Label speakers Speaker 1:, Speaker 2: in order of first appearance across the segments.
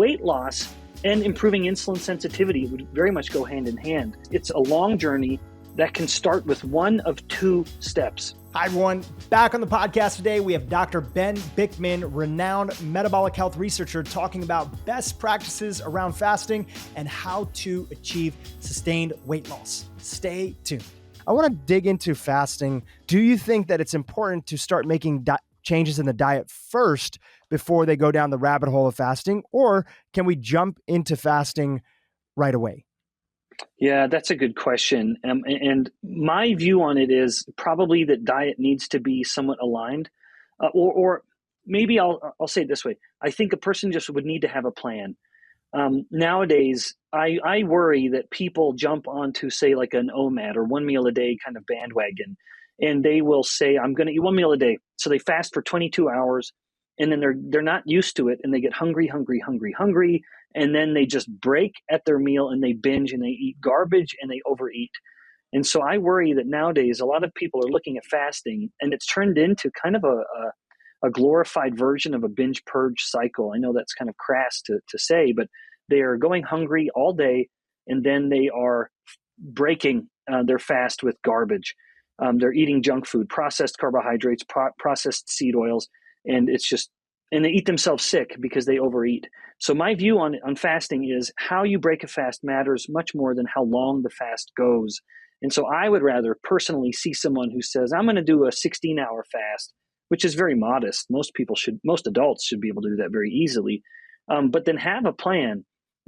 Speaker 1: weight loss and improving insulin sensitivity would very much go hand in hand. It's a long journey that can start with one of two steps.
Speaker 2: Hi, everyone. Back on the podcast today, we have Dr. Ben Bikman, renowned metabolic health researcher, talking about best practices around fasting and how to achieve sustained weight loss. Stay tuned. I want to dig into fasting. Do you think that it's important to start making changes in the diet first before they go down the rabbit hole of fasting, or can we jump into fasting right away?
Speaker 1: Yeah, that's a good question. And my view on it is probably that diet needs to be somewhat aligned, or maybe I'll say it this way. I think a person just would need to have a plan. Nowadays, I worry that people jump onto, say, like an OMAD or 1 meal a day kind of bandwagon, and they will say, I'm going to eat 1 meal a day. So they fast for 22 hours, and then they're not used to it, and they get hungry, and then they just break at their meal and they binge and they eat garbage and they overeat. And so I worry that nowadays a lot of people are looking at fasting, and it's turned into kind of a glorified version of a binge purge cycle. I know that's kind of crass to say, but they are going hungry all day, and then they are breaking their fast with garbage. They're eating junk food, processed carbohydrates, processed seed oils, and they eat themselves sick because they overeat. So my view on fasting is how you break a fast matters much more than how long the fast goes. And so I would rather personally see someone who says, I'm going to do a 16-hour fast, which is very modest. Most adults should be able to do that very easily. But then have a plan,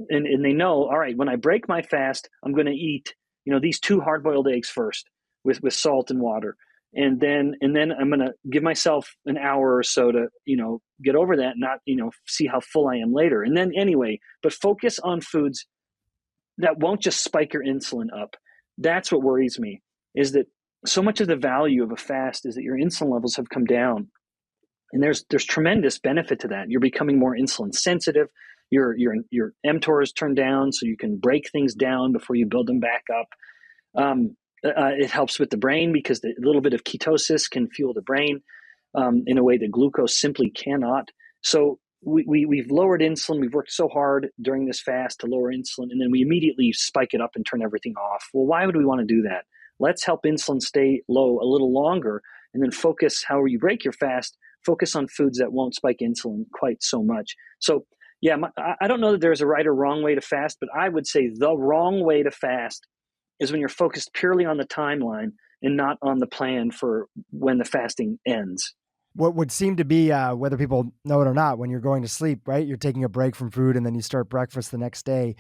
Speaker 1: and they know, all right, when I break my fast, I'm going to eat, these 2 hard-boiled eggs first with salt and water. And then I'm going to give myself an hour or so to, get over that, not, see how full I am later. And then anyway, but focus on foods that won't just spike your insulin up. That's what worries me, is that so much of the value of a fast is that your insulin levels have come down. And there's tremendous benefit to that. You're becoming more insulin sensitive. Your mTOR is turned down so you can break things down before you build them back up. It helps with the brain because a little bit of ketosis can fuel the brain in a way that glucose simply cannot. So we've lowered insulin. We've worked so hard during this fast to lower insulin, and then we immediately spike it up and turn everything off. Well, why would we want to do that? Let's help insulin stay low a little longer, and then focus how you break your fast. Focus on foods that won't spike insulin quite so much. So yeah, I don't know that there's a right or wrong way to fast, but I would say the wrong way to fast is when you're focused purely on the timeline and not on the plan for when the fasting ends.
Speaker 2: What would seem to be, whether people know it or not, when you're going to sleep, right? You're taking a break from food and then you start breakfast the next day.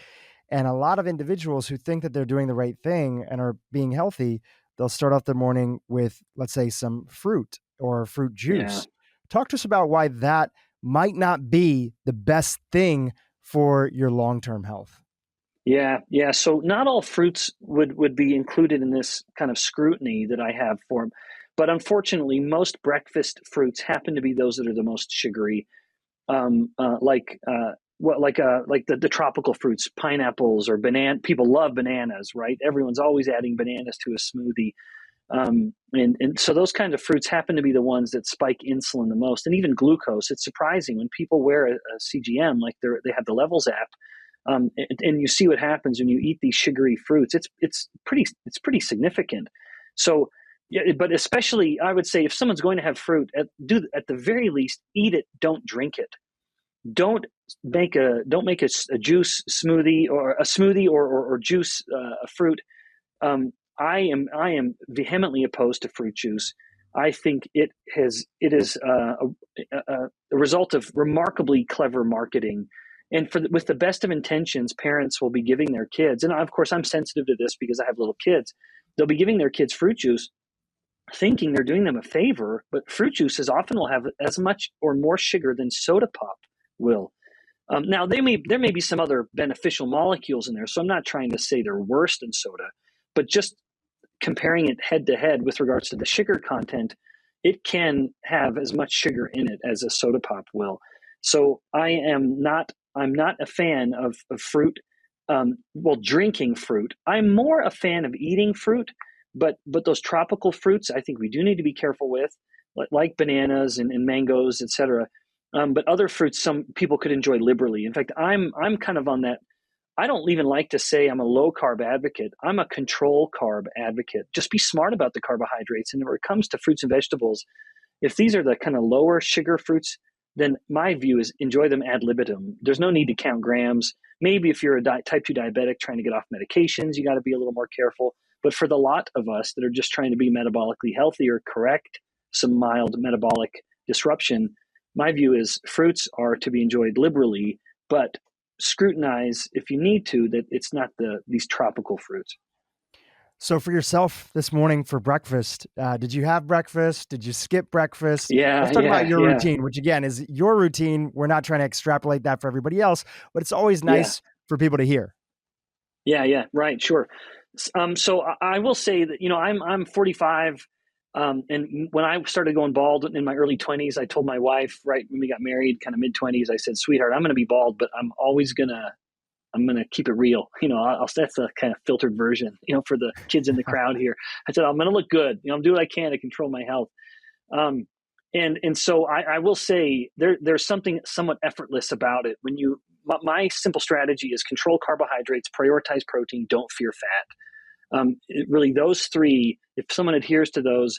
Speaker 2: And a lot of individuals who think that they're doing the right thing and are being healthy, they'll start off their morning with, let's say, some fruit or fruit juice.
Speaker 1: Yeah.
Speaker 2: Talk to us about why that might not be the best thing for your long-term health.
Speaker 1: Yeah. So not all fruits would be included in this kind of scrutiny that I have for them. But unfortunately, most breakfast fruits happen to be those that are the most sugary, like the tropical fruits, pineapples or banana. People love bananas, right? Everyone's always adding bananas to a smoothie. And so those kind of fruits happen to be the ones that spike insulin the most, and even glucose. It's surprising when people wear a CGM, like they have the Levels app. And you see what happens when you eat these sugary fruits. It's pretty significant. So, yeah, but especially I would say if someone's going to have fruit, at the very least eat it. Don't drink it. Don't make a juice smoothie or a smoothie or juice a fruit. I am vehemently opposed to fruit juice. I think it is a result of remarkably clever marketing. And with the best of intentions, parents will be giving their kids, and of course I'm sensitive to this because I have little kids, they'll be giving their kids fruit juice thinking they're doing them a favor, but fruit juices often will have as much or more sugar than soda pop will. Now, there may be some other beneficial molecules in there, so I'm not trying to say they're worse than soda, but just comparing it head to head with regards to the sugar content, it can have as much sugar in it as a soda pop will. So I'm not a fan of fruit. Drinking fruit. I'm more a fan of eating fruit, but those tropical fruits, I think we do need to be careful with, like bananas and mangoes, etc. But other fruits, some people could enjoy liberally. In fact, I'm kind of on that. I don't even like to say I'm a low carb advocate. I'm a control carb advocate. Just be smart about the carbohydrates. And when it comes to fruits and vegetables, if these are the kind of lower sugar fruits, then my view is enjoy them ad libitum. There's no need to count grams. Maybe if you're a type 2 diabetic trying to get off medications, you got to be a little more careful. But for the lot of us that are just trying to be metabolically healthy or correct some mild metabolic disruption, my view is fruits are to be enjoyed liberally, but scrutinize if you need to that it's not these tropical fruits.
Speaker 2: So for yourself this morning for breakfast, did you have breakfast? Did you skip breakfast?
Speaker 1: Yeah.
Speaker 2: Let's talk about your routine, which again is your routine. We're not trying to extrapolate that for everybody else, but it's always nice for people to hear.
Speaker 1: Yeah. Right. Sure. So I will say that, I'm 45. And when I started going bald in my early 20s, I told my wife right when we got married, kind of mid 20s, I said, sweetheart, I'm going to be bald, but I'm going to keep it real. That's a kind of filtered version, for the kids in the crowd here. I said, I'm going to look good. I'll do what I can to control my health. And so I will say there's something somewhat effortless about it. My simple strategy is control carbohydrates, prioritize protein, don't fear fat. Really those three, if someone adheres to those,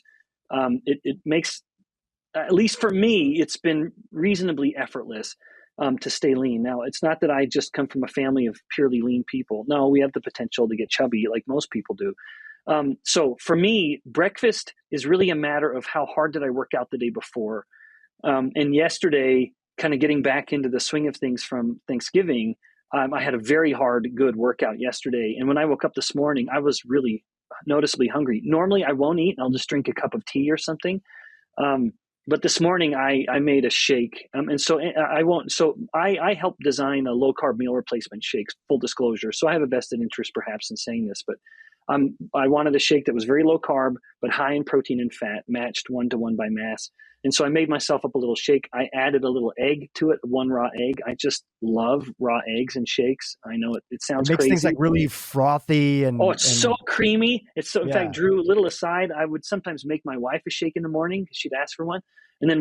Speaker 1: it makes, at least for me, it's been reasonably effortless to stay lean. Now, it's not that I just come from a family of purely lean people. No, we have the potential to get chubby like most people do. So for me, breakfast is really a matter of how hard did I work out the day before. And yesterday, kind of getting back into the swing of things from Thanksgiving, I had a very hard, good workout yesterday. And when I woke up this morning, I was really noticeably hungry. Normally, I won't eat. I'll just drink a cup of tea or something. But this morning I made a shake. And so I won't. So I helped design a low carb meal replacement shake, full disclosure. So I have a vested interest perhaps in saying this, but I wanted a shake that was very low carb, but high in protein and fat, matched 1-to-1 by mass. And so I made myself up a little shake. I added a little egg to it, one raw egg. I just love raw eggs and shakes. I know it sounds
Speaker 2: makes
Speaker 1: crazy.
Speaker 2: Things like really frothy and
Speaker 1: so creamy. It's so. In fact, Drew, little aside, I would sometimes make my wife a shake in the morning because she'd ask for one, and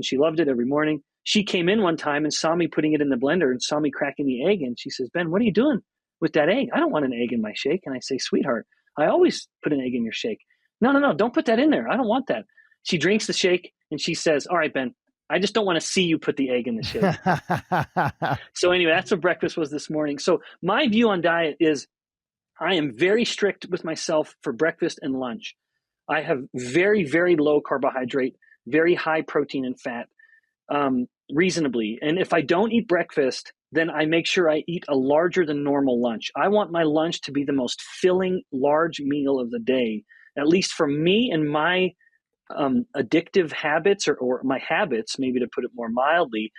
Speaker 1: she loved it every morning. She came in one time and saw me putting it in the blender and saw me cracking the egg, and she says, "Ben, what are you doing with that egg? I don't want an egg in my shake." And I say, "Sweetheart, I always put an egg in your shake." No, don't put that in there. I don't want that. She drinks the shake and she says, "All right, Ben, I just don't want to see you put the egg in the shake." So anyway, that's what breakfast was this morning. So my view on diet is I am very strict with myself for breakfast and lunch. I have very, very low carbohydrate, very high protein and fat, reasonably. And if I don't eat breakfast, then I make sure I eat a larger than normal lunch. I want my lunch to be the most filling, large meal of the day, at least for me and my addictive habits or my habits, maybe to put it more mildly.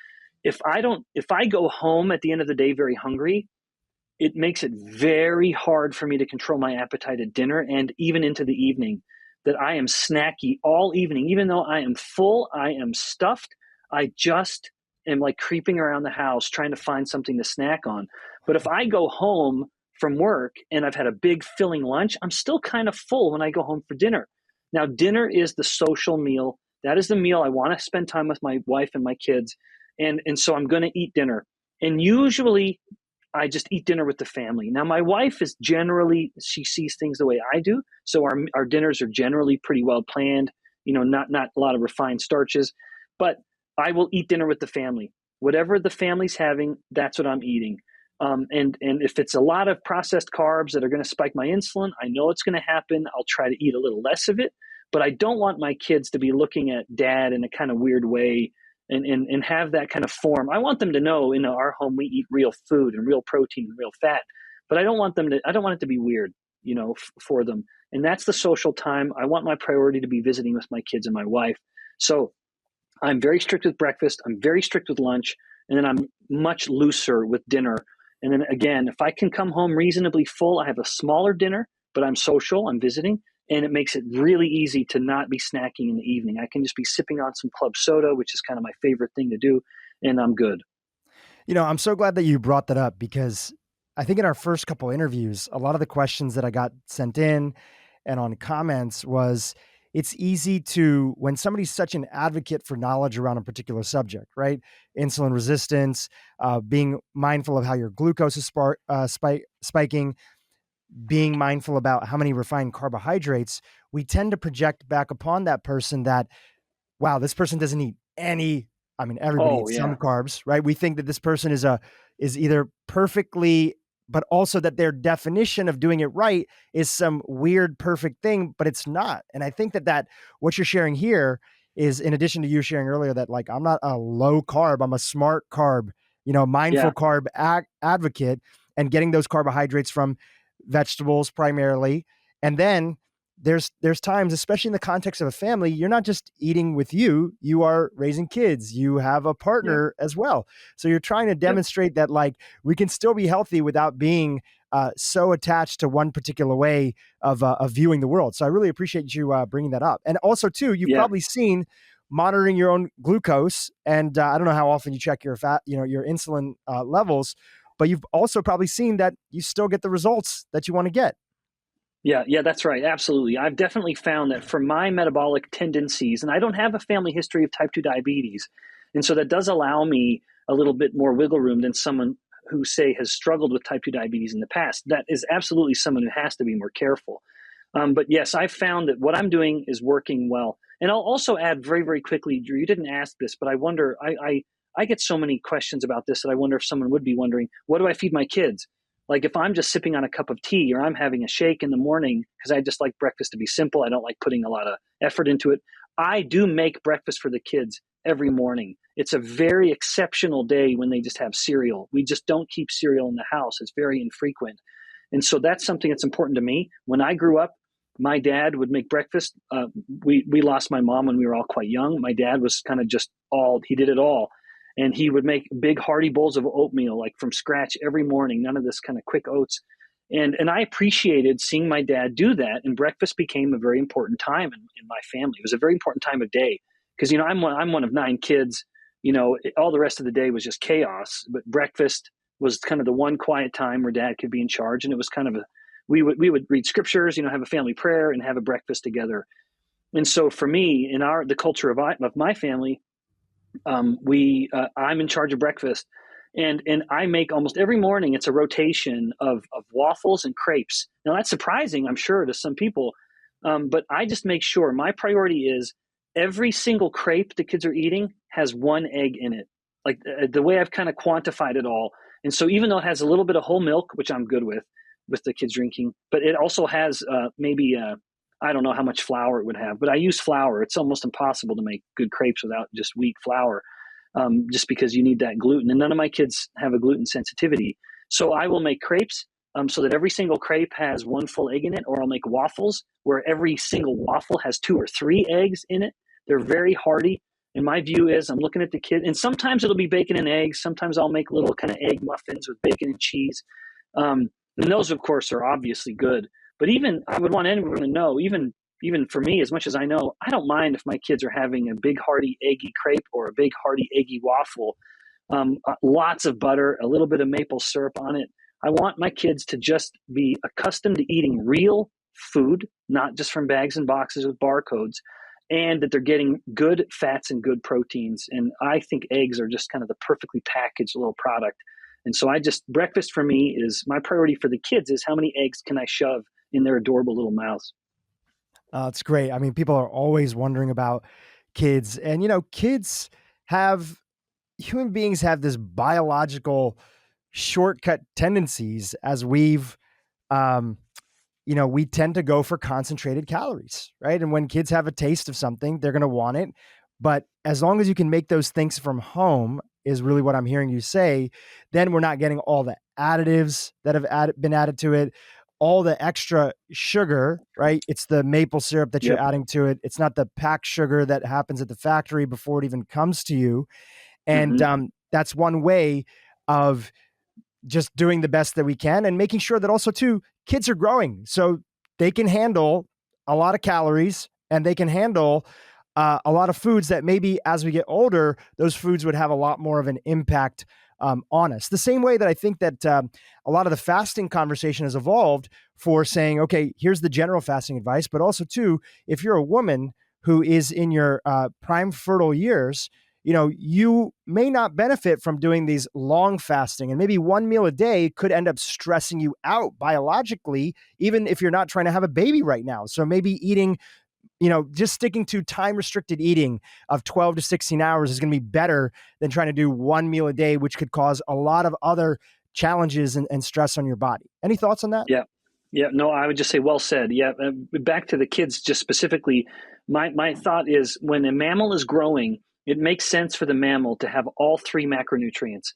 Speaker 1: If I go home at the end of the day very hungry, it makes it very hard for me to control my appetite at dinner and even into the evening, that I am snacky all evening. Even though I am full, I am stuffed, I just am like creeping around the house trying to find something to snack on. But if I go home from work and I've had a big filling lunch, I'm still kind of full when I go home for dinner. Now, dinner is the social meal. That is the meal I want to spend time with my wife and my kids. And so I'm going to eat dinner. And usually I just eat dinner with the family. Now, my wife is generally, she sees things the way I do. So our dinners are generally pretty well planned, not a lot of refined starches. But I will eat dinner with the family. Whatever the family's having, that's what I'm eating. And if it's a lot of processed carbs that are going to spike my insulin, I know it's going to happen. I'll try to eat a little less of it, but I don't want my kids to be looking at dad in a kind of weird way and have that kind of form. I want them to know in our home, we eat real food and real protein and real fat, but I don't want it to be weird, for them. And that's the social time. I want my priority to be visiting with my kids and my wife. So I'm very strict with breakfast. I'm very strict with lunch. And then I'm much looser with dinner. And then again, if I can come home reasonably full, I have a smaller dinner, but I'm social, I'm visiting, and it makes it really easy to not be snacking in the evening. I can just be sipping on some club soda, which is kind of my favorite thing to do, and I'm good.
Speaker 2: I'm so glad that you brought that up, because I think in our first couple interviews, a lot of the questions that I got sent in and on comments was, it's easy to, when somebody's such an advocate for knowledge around a particular subject, right? Insulin resistance, being mindful of how your glucose is spiking, being mindful about how many refined carbohydrates, we tend to project back upon that person that, wow, this person doesn't eat any. I mean, everybody eats some carbs, right? We think that this person is either perfectly, but also that their definition of doing it right is some weird, perfect thing, but it's not. And I think that what you're sharing here is, in addition to you sharing earlier that like, I'm not a low carb, I'm a smart carb, mindful carb advocate, and getting those carbohydrates from vegetables primarily. And then there's times, especially in the context of a family, you're not just eating with you are raising kids, you have a partner as well. So you're trying to demonstrate that like we can still be healthy without being so attached to one particular way of viewing the world. So I really appreciate you bringing that up. And also too, you've probably seen monitoring your own glucose, and I don't know how often you check your your insulin levels, but you've also probably seen that you still get the results that you want to get.
Speaker 1: Yeah, that's right. Absolutely. I've definitely found that for my metabolic tendencies, and I don't have a family history of type 2 diabetes, and so that does allow me a little bit more wiggle room than someone who, say, has struggled with type 2 diabetes in the past. That is absolutely someone who has to be more careful. But yes, I've found that what I'm doing is working well. And I'll also add very, very quickly, Drew, you didn't ask this, but I wonder, I get so many questions about this that I wonder if someone would be wondering, what do I feed my kids? Like if I'm just sipping on a cup of tea or I'm having a shake in the morning, because I just like breakfast to be simple, I don't like putting a lot of effort into it. I do make breakfast for the kids every morning. It's a very exceptional day when they just have cereal. We just don't keep cereal in the house. It's very infrequent. And so that's something that's important to me. When I grew up, my dad would make breakfast. We lost my mom when we were all quite young. My dad was kind of he did it all. And he would make big hearty bowls of oatmeal, like from scratch every morning, none of this kind of quick oats. And I appreciated seeing my dad do that. And breakfast became a very important time in my family. It was a very important time of day because, I'm one of 9 kids. All the rest of the day was just chaos. But breakfast was kind of the one quiet time where dad could be in charge. And it was kind of we would read scriptures, have a family prayer and have a breakfast together. And so for me, in the culture of my family, I'm in charge of breakfast, and I make almost every morning. It's a rotation of waffles and crepes. Now that's surprising, I'm sure, to some people, but I just make sure my priority is every single crepe the kids are eating has 1 egg in it. Like the way I've kind of quantified it all. And so even though it has a little bit of whole milk, which I'm good with the kids drinking, but it also has maybe I don't know how much flour it would have, but I use flour. It's almost impossible to make good crepes without just wheat flour, just because you need that gluten. And none of my kids have a gluten sensitivity. So I will make crepes so that every single crepe has 1 full egg in it, or I'll make waffles where every single waffle has 2 or 3 eggs in it. They're very hearty. And my view is I'm looking at the kid, and sometimes it'll be bacon and eggs. Sometimes I'll make little kind of egg muffins with bacon and cheese. And those, of course, are obviously good. But even I would want anyone to know, even for me, as much as I know, I don't mind if my kids are having a big hearty eggy crepe or a big hearty eggy waffle. Lots of butter, a little bit of maple syrup on it. I want my kids to just be accustomed to eating real food, not just from bags and boxes with barcodes, and that they're getting good fats and good proteins. And I think eggs are just kind of the perfectly packaged little product. And so breakfast for me is my priority for the kids is how many eggs can I shove in their adorable little mouths.
Speaker 2: It's great. I mean, people are always wondering about kids, and, human beings have this biological shortcut tendencies as we tend to go for concentrated calories, right? And when kids have a taste of something, they're going to want it. But as long as you can make those things from home is really what I'm hearing you say, then we're not getting all the additives that have been added to it, all the extra sugar, right? It's the maple syrup that you're adding to it. It's not the packed sugar that happens at the factory before it even comes to you. And that's one way of just doing the best that we can and making sure that also too, kids are growing so they can handle a lot of calories and they can handle a lot of foods that maybe as we get older, those foods would have a lot more of an impact on us. The same way that I think that a lot of the fasting conversation has evolved for saying, okay, here's the general fasting advice, but also too, if you're a woman who is in your prime fertile years, you may not benefit from doing these long fasting, and maybe one meal a day could end up stressing you out biologically, even if you're not trying to have a baby right now. So maybe eating, just sticking to time restricted eating of 12 to 16 hours is going to be better than trying to do one meal a day, which could cause a lot of other challenges and stress on your body. Any thoughts on that?
Speaker 1: Yeah. Yeah, no, I would just say well said. Yeah, back to the kids just specifically, my thought is when a mammal is growing, it makes sense for the mammal to have all three macronutrients,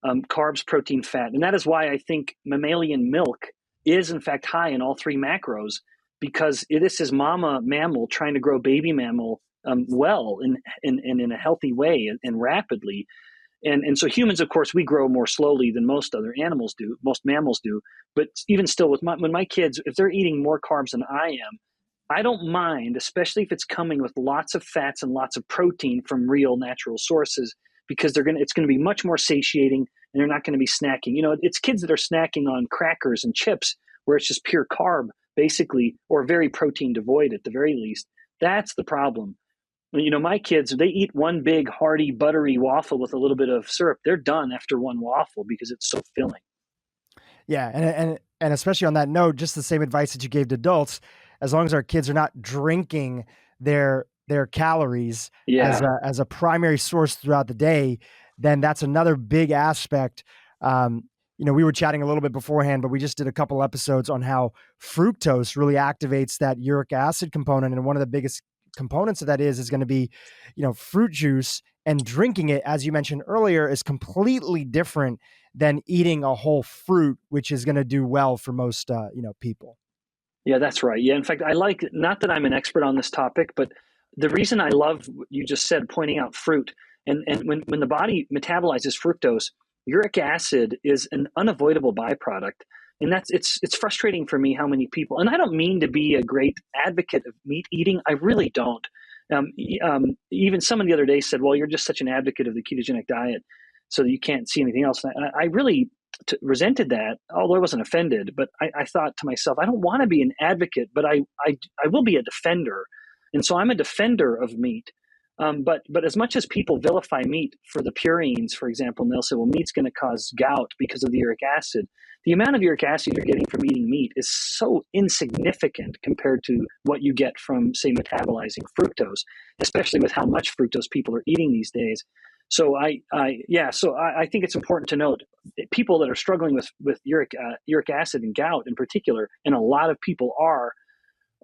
Speaker 1: carbs, protein, fat. And that is why I think mammalian milk is in fact high in all three macros, because this is mama mammal trying to grow baby mammal well and in a healthy way and rapidly. And so humans, of course, we grow more slowly than most other animals do, most mammals do. But even still, when my kids, if they're eating more carbs than I am, I don't mind, especially if it's coming with lots of fats and lots of protein from real natural sources, because it's going to be much more satiating, and they're not going to be snacking. It's kids that are snacking on crackers and chips where it's just pure carb, basically, or very protein devoid at the very least. That's the problem. My kids, they eat one big hearty buttery waffle with a little bit of syrup. They're done after one waffle because it's so filling.
Speaker 2: Yeah, and especially on that note, just the same advice that you gave to adults, as long as our kids are not drinking their calories as a primary source throughout the day, then that's another big aspect. We were chatting a little bit beforehand, but we just did a couple episodes on how fructose really activates that uric acid component. And one of the biggest components of that is going to be, fruit juice, and drinking it, as you mentioned earlier, is completely different than eating a whole fruit, which is going to do well for most, people.
Speaker 1: Yeah, that's right. Yeah. In fact, not that I'm an expert on this topic, but the reason I love what you just said, pointing out fruit, and when the body metabolizes fructose, uric acid is an unavoidable byproduct. And it's frustrating for me how many people, and I don't mean to be a great advocate of meat eating. I really don't. Even someone the other day said, well, you're just such an advocate of the ketogenic diet so that you can't see anything else. And I really resented that, although I wasn't offended. But I thought to myself, I don't want to be an advocate, but I will be a defender. And so I'm a defender of meat. But as much as people vilify meat for the purines, for example, and they'll say, well, meat's going to cause gout because of the uric acid. The amount of uric acid you're getting from eating meat is so insignificant compared to what you get from, say, metabolizing fructose, especially with how much fructose people are eating these days. So I think it's important to note people that are struggling with uric acid and gout in particular, and a lot of people are,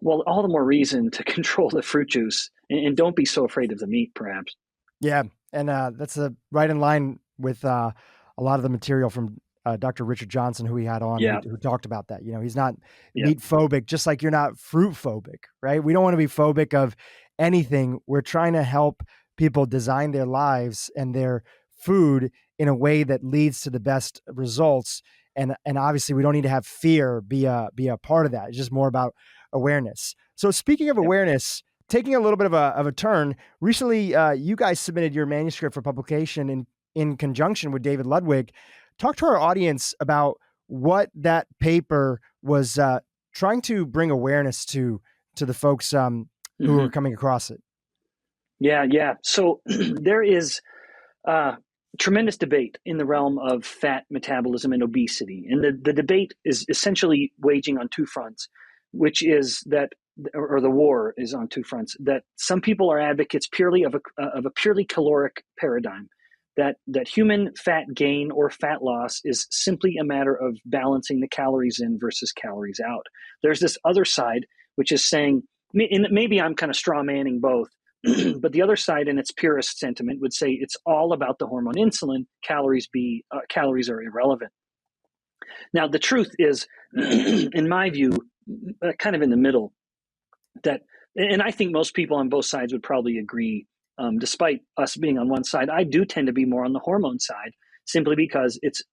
Speaker 1: well, all the more reason to control the fruit juice and don't be so afraid of the meat, perhaps.
Speaker 2: Yeah. And that's right in line with a lot of the material from Dr. Richard Johnson, who we had on, who talked about that. He's not meat phobic, just like you're not fruit phobic, right? We don't want to be phobic of anything. We're trying to help people design their lives and their food in a way that leads to the best results. And obviously we don't need to have fear be a part of that. It's just more about awareness. So speaking of awareness, taking a little bit of a turn, recently you guys submitted your manuscript for publication in conjunction with David Ludwig. Talk to our audience about what that paper was trying to bring awareness to the folks who are coming across it.
Speaker 1: Yeah. So there is tremendous debate in the realm of fat metabolism and obesity. And the debate is essentially waging on two fronts, which is that, or the war is on two fronts, that some people are advocates purely of a purely caloric paradigm, that human fat gain or fat loss is simply a matter of balancing the calories in versus calories out. There's this other side, which is saying, and maybe I'm kind of straw manning both, but the other side in its purest sentiment would say it's all about the hormone insulin. Calories are irrelevant. Now, the truth is, in my view, kind of in the middle, and I think most people on both sides would probably agree, despite us being on one side. I do tend to be more on the hormone side, simply because it's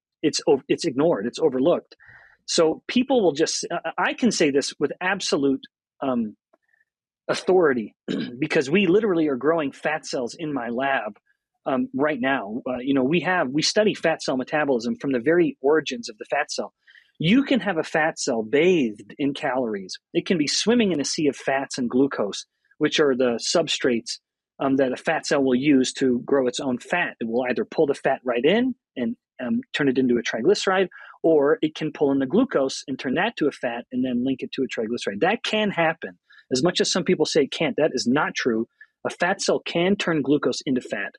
Speaker 1: ignored, it's overlooked. So people will just, I can say this with absolute authority, because we literally are growing fat cells in my lab right now. We study fat cell metabolism from the very origins of the fat cell. You can have a fat cell bathed in calories. It can be swimming in a sea of fats and glucose, which are the substrates that a fat cell will use to grow its own fat. It will either pull the fat right in and turn it into a triglyceride, or it can pull in the glucose and turn that to a fat and then link it to a triglyceride. That can happen. As much as some people say it can't, that is not true. A fat cell can turn glucose into fat.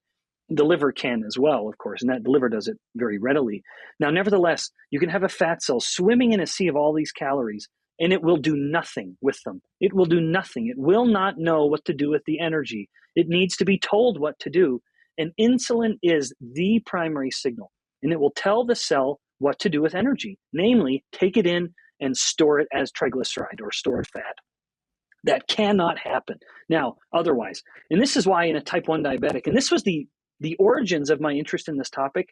Speaker 1: The liver can as well, of course, and that the liver does it very readily. Now, nevertheless, you can have a fat cell swimming in a sea of all these calories, and it will do nothing with them. It will do nothing. It will not know what to do with the energy. It needs to be told what to do. And insulin is the primary signal, and it will tell the cell what to do with energy, namely, take it in and store it as triglyceride or stored fat. That cannot happen. Now, otherwise, and this is why in a type 1 diabetic, and this was the origins of my interest in this topic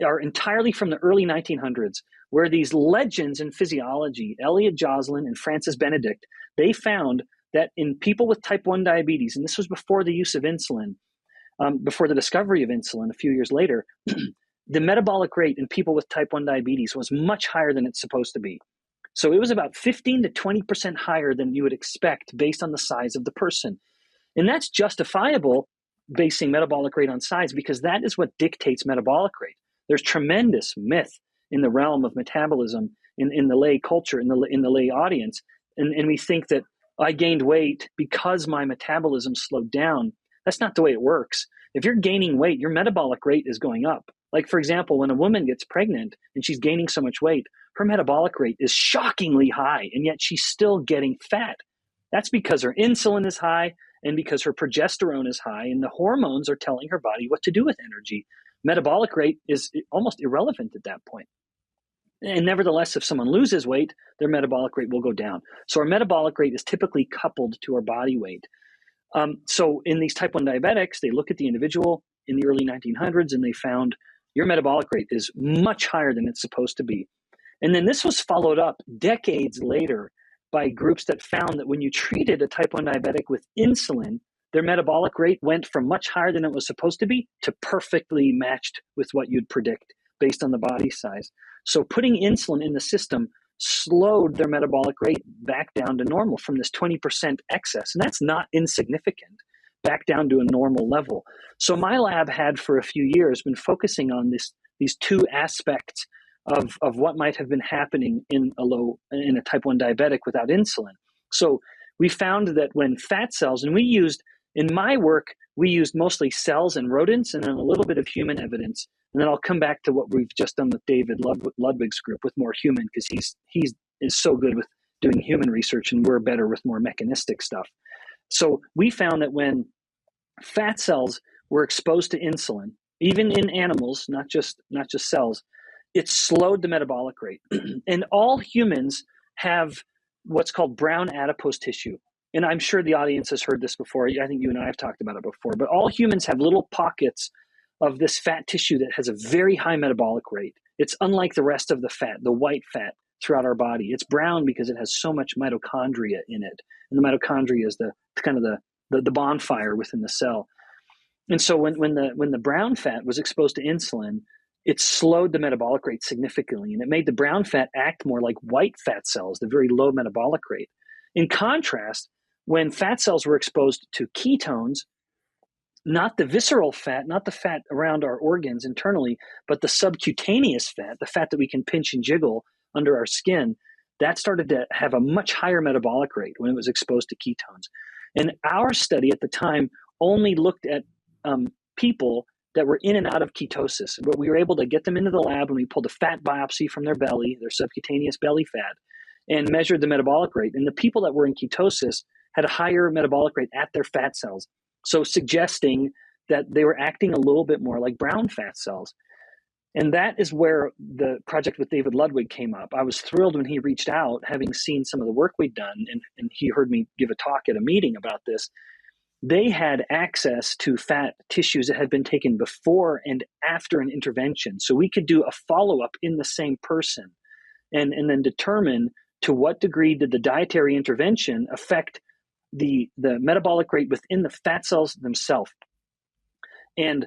Speaker 1: are entirely from the early 1900s, where these legends in physiology, Elliot Joslin and Francis Benedict, they found that in people with type 1 diabetes, and this was before the use of insulin, before the discovery of insulin a few years later, the metabolic rate in people with type 1 diabetes was much higher than it's supposed to be. So it was about 15 to 20% higher than you would expect based on the size of the person. And that's justifiable basing metabolic rate on size because that is what dictates metabolic rate. There's tremendous myth in the realm of metabolism in the lay culture, in the lay audience. And we think that I gained weight because my metabolism slowed down. That's not the way it works. If you're gaining weight, your metabolic rate is going up. Like, for example, when a woman gets pregnant and she's gaining so much weight, her metabolic rate is shockingly high, and yet she's still getting fat. That's because her insulin is high and because her progesterone is high, and the hormones are telling her body what to do with energy. Metabolic rate is almost irrelevant at that point. And nevertheless, if someone loses weight, their metabolic rate will go down. So our metabolic rate is typically coupled to our body weight. So in these type 1 diabetics, they look at the individual in the early 1900s and they found your metabolic rate is much higher than it's supposed to be. And then this was followed up decades later by groups that found that when you treated a type 1 diabetic with insulin, their metabolic rate went from much higher than it was supposed to be to perfectly matched with what you'd predict based on the body size. So putting insulin in the system slowed their metabolic rate back down to normal from this 20% excess. And that's not insignificant, back down to a normal level. So my lab had for a few years been focusing on these two aspects of what might have been happening in a type 1 diabetic without insulin. So we found that when fat cells, and in my work, we used mostly cells and rodents and then a little bit of human evidence. And then I'll come back to what we've just done with David Ludwig's group with more human, because he is so good with doing human research and we're better with more mechanistic stuff. So we found that when fat cells were exposed to insulin, even in animals, not just cells, it slowed the metabolic rate. And all humans have what's called brown adipose tissue. And I'm sure the audience has heard this before. I think you and I have talked about it before, but all humans have little pockets of this fat tissue that has a very high metabolic rate. It's unlike the rest of the fat, the white fat throughout our body. It's brown because it has so much mitochondria in it. And the mitochondria is the bonfire within the cell. And so when the brown fat was exposed to insulin, it slowed the metabolic rate significantly, and it made the brown fat act more like white fat cells, the very low metabolic rate. In contrast, when fat cells were exposed to ketones, not the visceral fat, not the fat around our organs internally, but the subcutaneous fat, the fat that we can pinch and jiggle under our skin, that started to have a much higher metabolic rate when it was exposed to ketones. And our study at the time only looked at people that were in and out of ketosis, but we were able to get them into the lab and we pulled a fat biopsy from their belly, their subcutaneous belly fat, and measured the metabolic rate. And the people that were in ketosis had a higher metabolic rate at their fat cells, so suggesting that they were acting a little bit more like brown fat cells. And that is where the project with David Ludwig came up. I was thrilled when he reached out, having seen some of the work we'd done, and he heard me give a talk at a meeting about this. They had access to fat tissues that had been taken before and after an intervention. So we could do a follow-up in the same person and then determine to what degree did the dietary intervention affect the metabolic rate within the fat cells themselves. And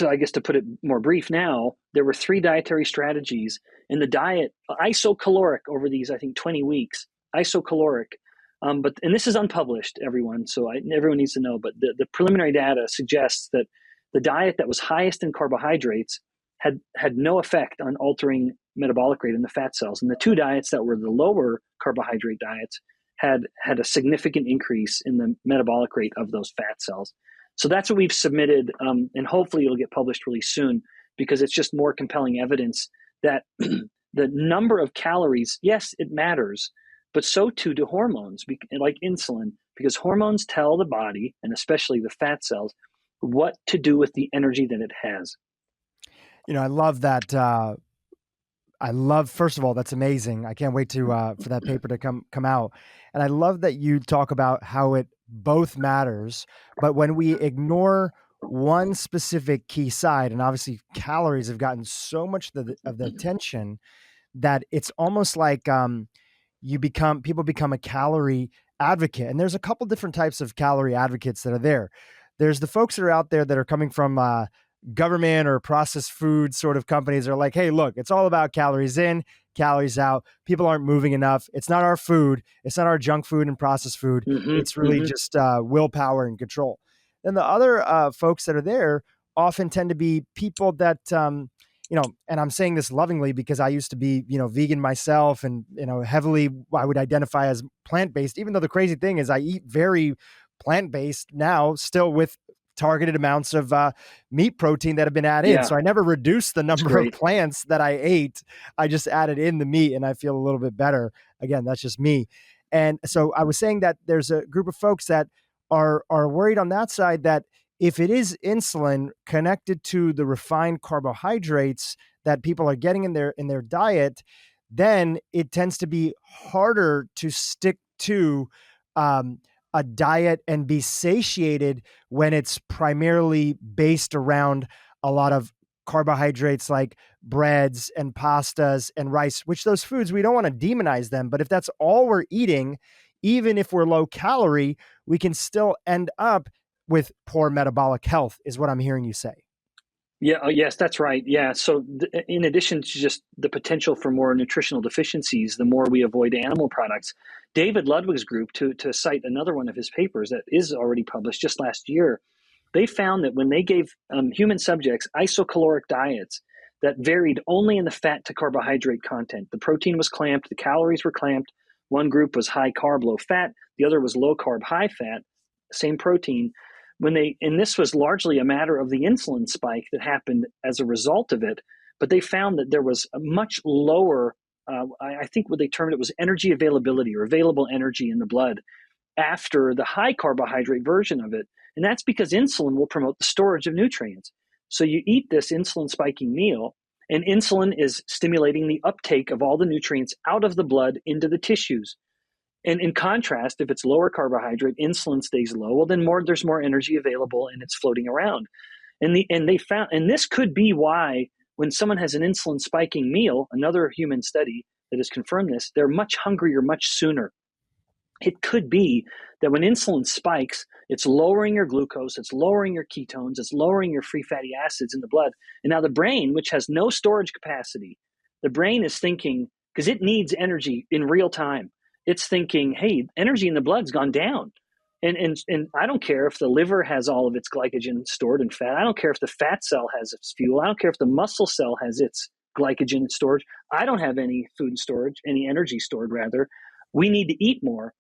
Speaker 1: I guess to put it more brief now, there were 3 dietary strategies in the diet, isocaloric over these, I think, 20 weeks, isocaloric. And this is unpublished, everyone, so everyone needs to know, but the preliminary data suggests that the diet that was highest in carbohydrates had no effect on altering metabolic rate in the fat cells. And the 2 diets that were the lower carbohydrate diets had a significant increase in the metabolic rate of those fat cells. So that's what we've submitted, and hopefully it'll get published really soon, because it's just more compelling evidence that the number of calories, yes, it matters, but so too do hormones, like insulin, because hormones tell the body, and especially the fat cells, what to do with the energy that it has.
Speaker 2: I love that. First of all, that's amazing. I can't wait to for that paper to come out. And I love that you talk about how it both matters, but when we ignore one specific key side, and obviously calories have gotten so much of the attention that it's almost like people become a calorie advocate. And there's a couple different types of calorie advocates that are there. There's the folks that are out there that are coming from government or processed food sort of companies are like, hey, look, it's all about calories in, calories out. People aren't moving enough. It's not our food. It's not our junk food and processed food. It's really just willpower and control. Then the other folks that are there often tend to be people that, and I'm saying this lovingly because I used to be, vegan myself and, heavily, I would identify as plant-based, even though the crazy thing is I eat very plant-based now, still with targeted amounts of meat protein that have been added in. So I never reduced the number of plants that I ate. I just added in the meat and I feel a little bit better. Again, that's just me. And so I was saying that there's a group of folks that are worried on that side that if it is insulin connected to the refined carbohydrates that people are getting in their diet, then it tends to be harder to stick to a diet and be satiated when it's primarily based around a lot of carbohydrates like breads and pastas and rice, which those foods, we don't want to demonize them. But if that's all we're eating, even if we're low calorie, we can still end up with poor metabolic health, is what I'm hearing you say.
Speaker 1: Yeah. Oh, yes, that's right. Yeah. So in addition to just the potential for more nutritional deficiencies, the more we avoid animal products, David Ludwig's group, to cite another one of his papers that is already published just last year, they found that when they gave human subjects isocaloric diets that varied only in the fat to carbohydrate content, the protein was clamped, the calories were clamped. One group was high carb, low fat. The other was low carb, high fat, same protein. And this was largely a matter of the insulin spike that happened as a result of it, but they found that there was a much lower, I think what they termed it was energy availability or available energy in the blood after the high carbohydrate version of it. And that's because insulin will promote the storage of nutrients. So you eat this insulin spiking meal, and insulin is stimulating the uptake of all the nutrients out of the blood into the tissues. And in contrast, if it's lower carbohydrate, insulin stays low, well, then there's more energy available and it's floating around. And they found, and this could be why when someone has an insulin spiking meal, another human study that has confirmed this, they're much hungrier much sooner. It could be that when insulin spikes, it's lowering your glucose, it's lowering your ketones, it's lowering your free fatty acids in the blood. And now the brain, which has no storage capacity, the brain is thinking, because it needs energy in real time, it's thinking, hey, energy in the blood's gone down. And I don't care if the liver has all of its glycogen stored in fat. I don't care if the fat cell has its fuel. I don't care if the muscle cell has its glycogen storage. I don't have any food storage, any energy stored rather. We need to eat more.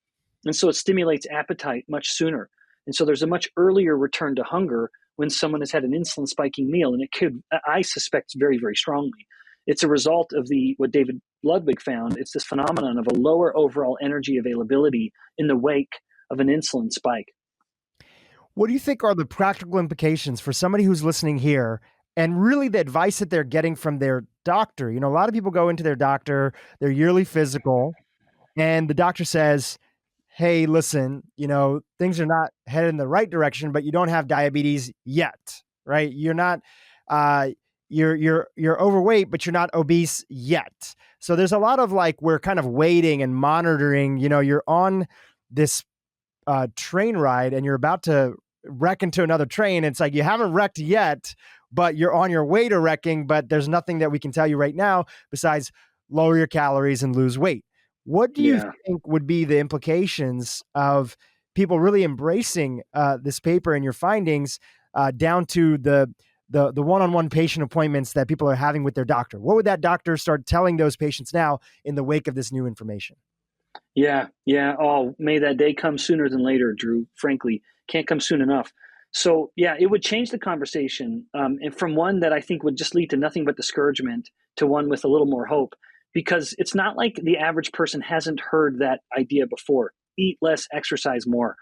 Speaker 1: And so it stimulates appetite much sooner. And so there's a much earlier return to hunger when someone has had an insulin spiking meal. And it could, I suspect very, very strongly, it's a result of what David Ludwig found. It's this phenomenon of a lower overall energy availability in the wake of an insulin spike.
Speaker 2: What do you think are the practical implications for somebody who's listening here and really the advice that they're getting from their doctor? A lot of people go into their doctor, their yearly physical, and the doctor says, hey, listen, things are not headed in the right direction, but you don't have diabetes yet, right? You're not, you're overweight, but you're not obese yet. So there's a lot of we're kind of waiting and monitoring, you're on this train ride and you're about to wreck into another train. It's like you haven't wrecked yet, but you're on your way to wrecking, but there's nothing that we can tell you right now besides lower your calories and lose weight. What do you
Speaker 1: Yeah.
Speaker 2: think would be the implications of people really embracing this paper and your findings down to the one-on-one patient appointments that people are having with their doctor? What would that doctor start telling those patients now in the wake of this new information?
Speaker 1: Yeah. Oh, may that day come sooner than later, Dhru. Frankly, can't come soon enough. So yeah, it would change the conversation, and from one that I think would just lead to nothing but discouragement to one with a little more hope, because it's not like the average person hasn't heard that idea before. Eat less, exercise more.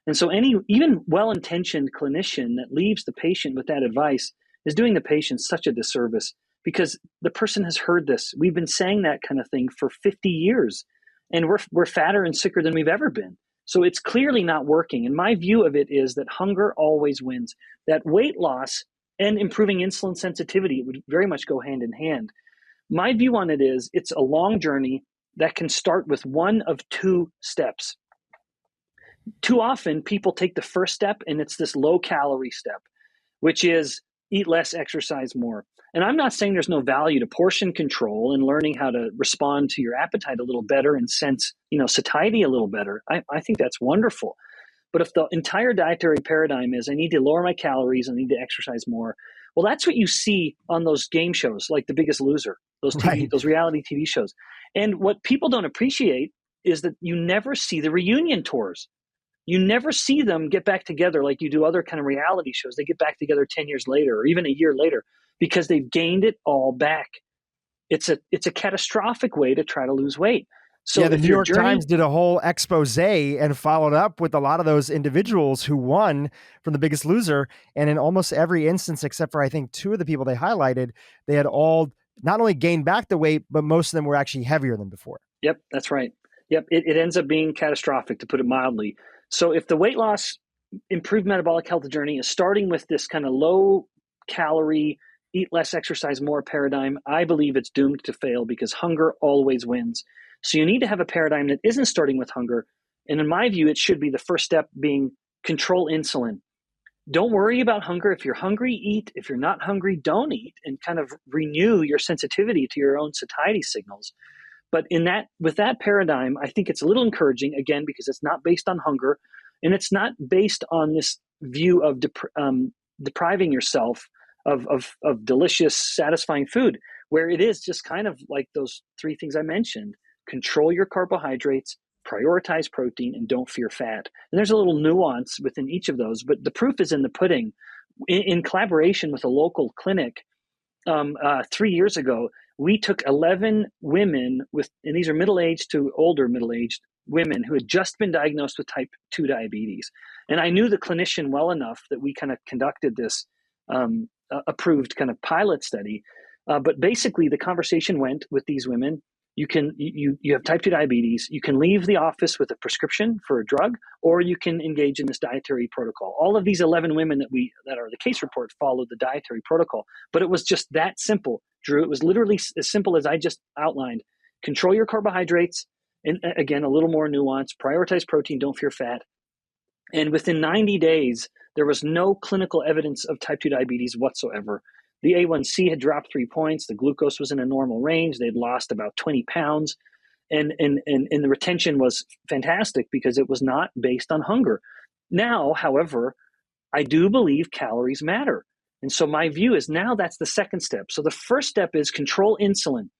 Speaker 1: And so any even well-intentioned clinician that leaves the patient with that advice is doing the patient such a disservice, because the person has heard this. We've been saying that kind of thing for 50 years, and we're fatter and sicker than we've ever been. So it's clearly not working. And my view of it is that hunger always wins. That weight loss and improving insulin sensitivity would very much go hand in hand. My view on it is it's a long journey that can start with one of two steps. Too often, people take the first step, and it's this low-calorie step, which is eat less, exercise more. And I'm not saying there's no value to portion control and learning how to respond to your appetite a little better and sense, satiety a little better. I think that's wonderful. But if the entire dietary paradigm is I need to lower my calories, I need to exercise more, well, that's what you see on those game shows like The Biggest Loser, those reality TV shows. And what people don't appreciate is that you never see the reunion tours. You never see them get back together like you do other kind of reality shows. They get back together 10 years later or even a year later because they've gained it all back. It's a catastrophic way to try to lose weight. So
Speaker 2: the New York Times did a whole expose and followed up with a lot of those individuals who won from The Biggest Loser. And in almost every instance, except for I think two of the people they highlighted, they had all not only gained back the weight, but most of them were actually heavier than before.
Speaker 1: Yep, that's right. Yep, it ends up being catastrophic, to put it mildly. So if the weight loss, improved metabolic health journey is starting with this kind of low calorie, eat less, exercise more paradigm, I believe it's doomed to fail because hunger always wins. So you need to have a paradigm that isn't starting with hunger. And in my view, it should be the first step being control insulin. Don't worry about hunger. If you're hungry, eat. If you're not hungry, don't eat, and kind of renew your sensitivity to your own satiety signals. But with that paradigm, I think it's a little encouraging, again, because it's not based on hunger, and it's not based on this view of depriving yourself of delicious, satisfying food, where it is just kind of like those three things I mentioned. Control your carbohydrates, prioritize protein, and don't fear fat. And there's a little nuance within each of those, but the proof is in the pudding. In collaboration with a local clinic 3 years ago, we took 11 women and these are middle-aged to older middle-aged women who had just been diagnosed with type 2 diabetes. And I knew the clinician well enough that we kind of conducted this approved kind of pilot study. But basically the conversation went with these women. You have type 2 diabetes. You can leave the office with a prescription for a drug, or you can engage in this dietary protocol. All of these 11 women that are the case report followed the dietary protocol, but it was just that simple, Dhru. It was literally as simple as I just outlined. Control your carbohydrates, and again, a little more nuance. Prioritize protein, don't fear fat. And within 90 days, there was no clinical evidence of type 2 diabetes whatsoever. The A1C had dropped 3 points. The glucose was in a normal range. They'd lost about 20 pounds. And the retention was fantastic because it was not based on hunger. Now, however, I do believe calories matter. And so my view is now that's the second step. So the first step is control insulin.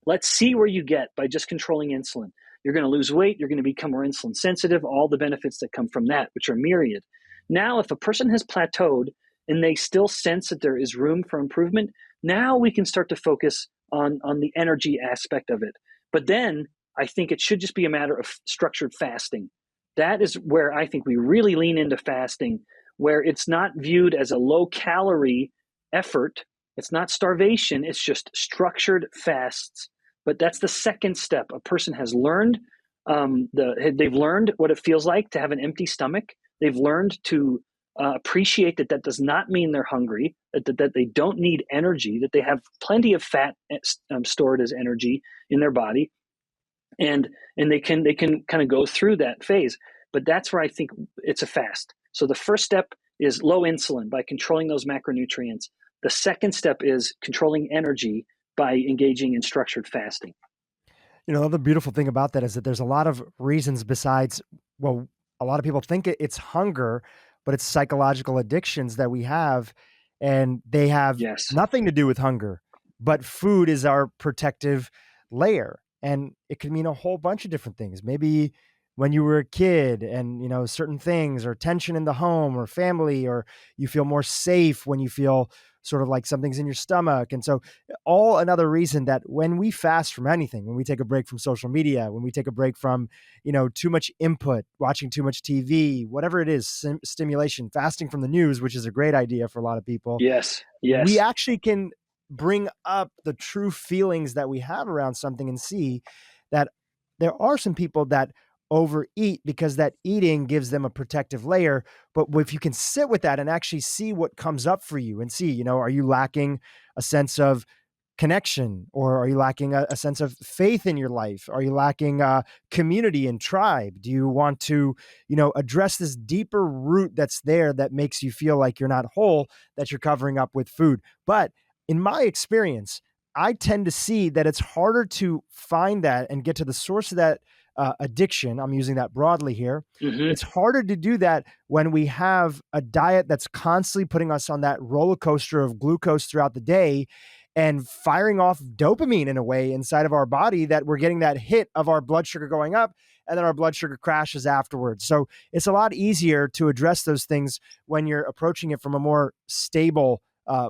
Speaker 1: Let's see where you get by just controlling insulin. You're going to lose weight. You're going to become more insulin sensitive, all the benefits that come from that, which are myriad. Now, if a person has plateaued and they still sense that there is room for improvement, now we can start to focus on the energy aspect of it. But then I think it should just be a matter of structured fasting. That is where I think we really lean into fasting, where it's not viewed as a low-calorie effort. It's not starvation. It's just structured fasts. But that's the second step. A person has learned, they've learned what it feels like to have an empty stomach. They've learned to appreciate that does not mean they're hungry, that they don't need energy, that they have plenty of fat stored as energy in their body, and they can kind of go through that phase. But that's where I think it's a fast. So the first step, is low insulin by controlling those macronutrients. The second step is controlling energy by engaging in structured fasting.
Speaker 2: The beautiful thing about that is that there's a lot of reasons besides, well, a lot of people think it's hunger, but it's psychological addictions that we have, and they have nothing to do with hunger, but food is our protective layer. And it can mean a whole bunch of different things. Maybe when you were a kid and, certain things, or tension in the home or family, or you feel more safe when you feel sort of like something's in your stomach. And so all another reason that when we fast from anything, when we take a break from social media, when we take a break from, too much input, watching too much TV, whatever it is, stimulation, fasting from the news, which is a great idea for a lot of people.
Speaker 1: Yes.
Speaker 2: We actually can bring up the true feelings that we have around something and see that there are some people that overeat because that eating gives them a protective layer. But if you can sit with that and actually see what comes up for you and see, are you lacking a sense of connection, or are you lacking a sense of faith in your life? Are you lacking community and tribe? Do you want to, address this deeper root that's there that makes you feel like you're not whole, that you're covering up with food? But in my experience, I tend to see that it's harder to find that and get to the source of that addiction. I'm using that broadly here.
Speaker 1: Mm-hmm.
Speaker 2: It's harder to do that when we have a diet that's constantly putting us on that roller coaster of glucose throughout the day and firing off dopamine in a way inside of our body, that we're getting that hit of our blood sugar going up and then our blood sugar crashes afterwards. So it's a lot easier to address those things when you're approaching it from a more stable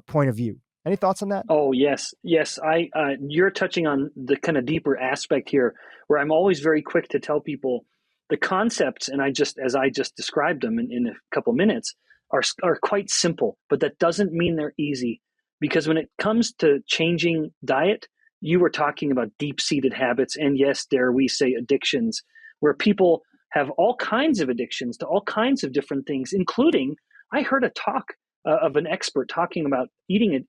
Speaker 2: point of view. Any thoughts on that?
Speaker 1: Oh, yes. You're touching on the kind of deeper aspect here, where I'm always very quick to tell people the concepts, and as I just described them in a couple of minutes, are quite simple, but that doesn't mean they're easy. Because when it comes to changing diet, you were talking about deep-seated habits, and yes, dare we say addictions, where people have all kinds of addictions to all kinds of different things, including, I heard a talk of an expert talking about eating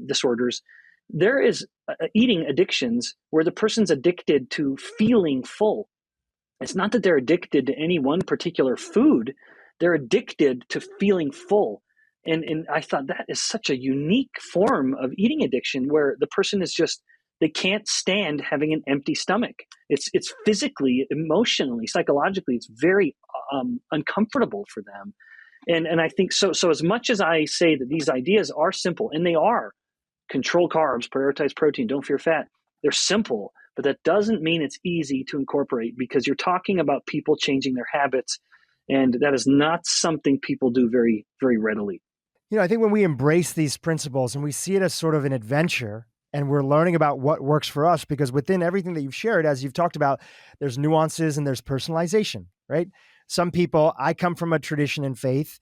Speaker 1: disorders. There is eating addictions where the person's addicted to feeling full. It's not that they're addicted to any one particular food. They're addicted to feeling full. And I thought that is such a unique form of eating addiction, where the person is just, they can't stand having an empty stomach. It's physically, emotionally, psychologically, it's very uncomfortable for them. And I think so as much as I say that these ideas are simple, and they are, control carbs, prioritize protein, don't fear fat, they're simple, but that doesn't mean it's easy to incorporate, because you're talking about people changing their habits, and that is not something people do very, very readily.
Speaker 2: I think when we embrace these principles and we see it as sort of an adventure, and we're learning about what works for us, because within everything that you've shared, as you've talked about, there's nuances and there's personalization, right? Some people, I come from a tradition and faith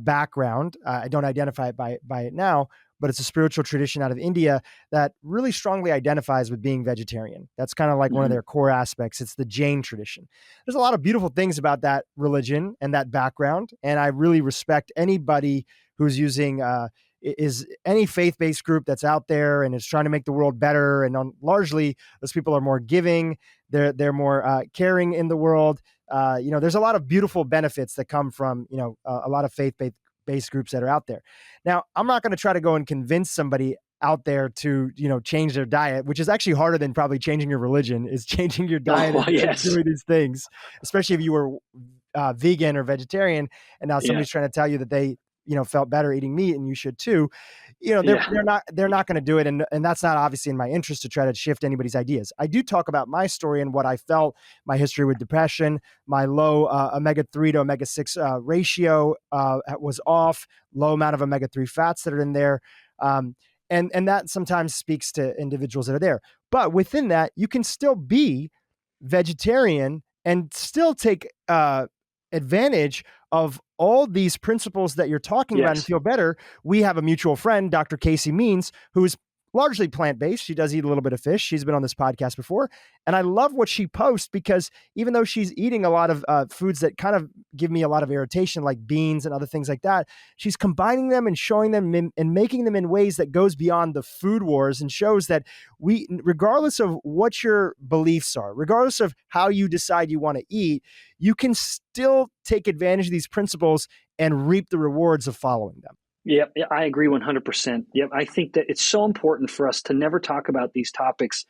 Speaker 2: background. I don't identify it by it now, but it's a spiritual tradition out of India that really strongly identifies with being vegetarian. That's kind of like one of their core aspects. It's the Jain tradition. There's a lot of beautiful things about that religion and that background. And I really respect anybody who's using is any faith-based group that's out there and is trying to make the world better. And largely, those people are more giving. They're more caring in the world. There's a lot of beautiful benefits that come from, a lot of faith-based groups that are out there. Now, I'm not going to try to go and convince somebody out there to, change their diet, which is actually harder than probably changing your religion, is changing your diet and doing these things, especially if you were vegan or vegetarian, and now somebody's trying to tell you that they, felt better eating meat, and you should too. They're not going to do it. And that's not obviously in my interest to try to shift anybody's ideas. I do talk about my story and what I felt, my history with depression, my low omega-3 to omega-6 ratio was off, low amount of omega-3 fats that are in there. And that sometimes speaks to individuals that are there. But within that, you can still be vegetarian and still take advantage of all these principles that you're talking about and feel better. We have a mutual friend, Dr. Casey Means, who's largely plant-based. She does eat a little bit of fish. She's been on this podcast before. And I love what she posts, because even though she's eating a lot of foods that kind of give me a lot of irritation, like beans and other things like that, she's combining them and showing them and making them in ways that goes beyond the food wars, and shows that we, regardless of what your beliefs are, regardless of how you decide you want to eat, you can still take advantage of these principles and reap the rewards of following them.
Speaker 1: Yep, I agree 100%. Yep, I think that it's so important for us to never talk about these topics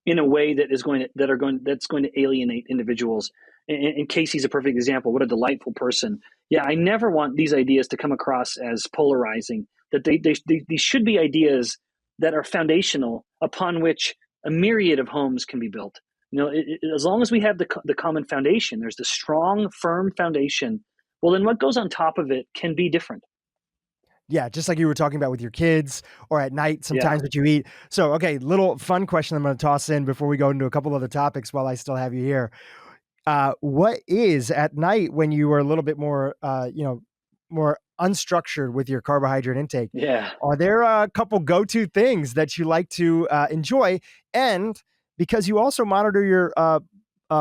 Speaker 1: in a way that's going to alienate individuals. And Casey's a perfect example. What a delightful person. Yeah, I never want these ideas to come across as polarizing. That these should be ideas that are foundational upon which a myriad of homes can be built. As long as we have the common foundation, there's the strong, firm foundation. Well, then what goes on top of it can be different.
Speaker 2: Yeah, just like you were talking about with your kids or at night, sometimes what you eat. So, okay, little fun question I'm going to toss in before we go into a couple other topics while I still have you here. What is at night when you are a little bit more, more unstructured with your carbohydrate intake?
Speaker 1: Yeah.
Speaker 2: Are there a couple go-to things that you like to enjoy? And because you also monitor your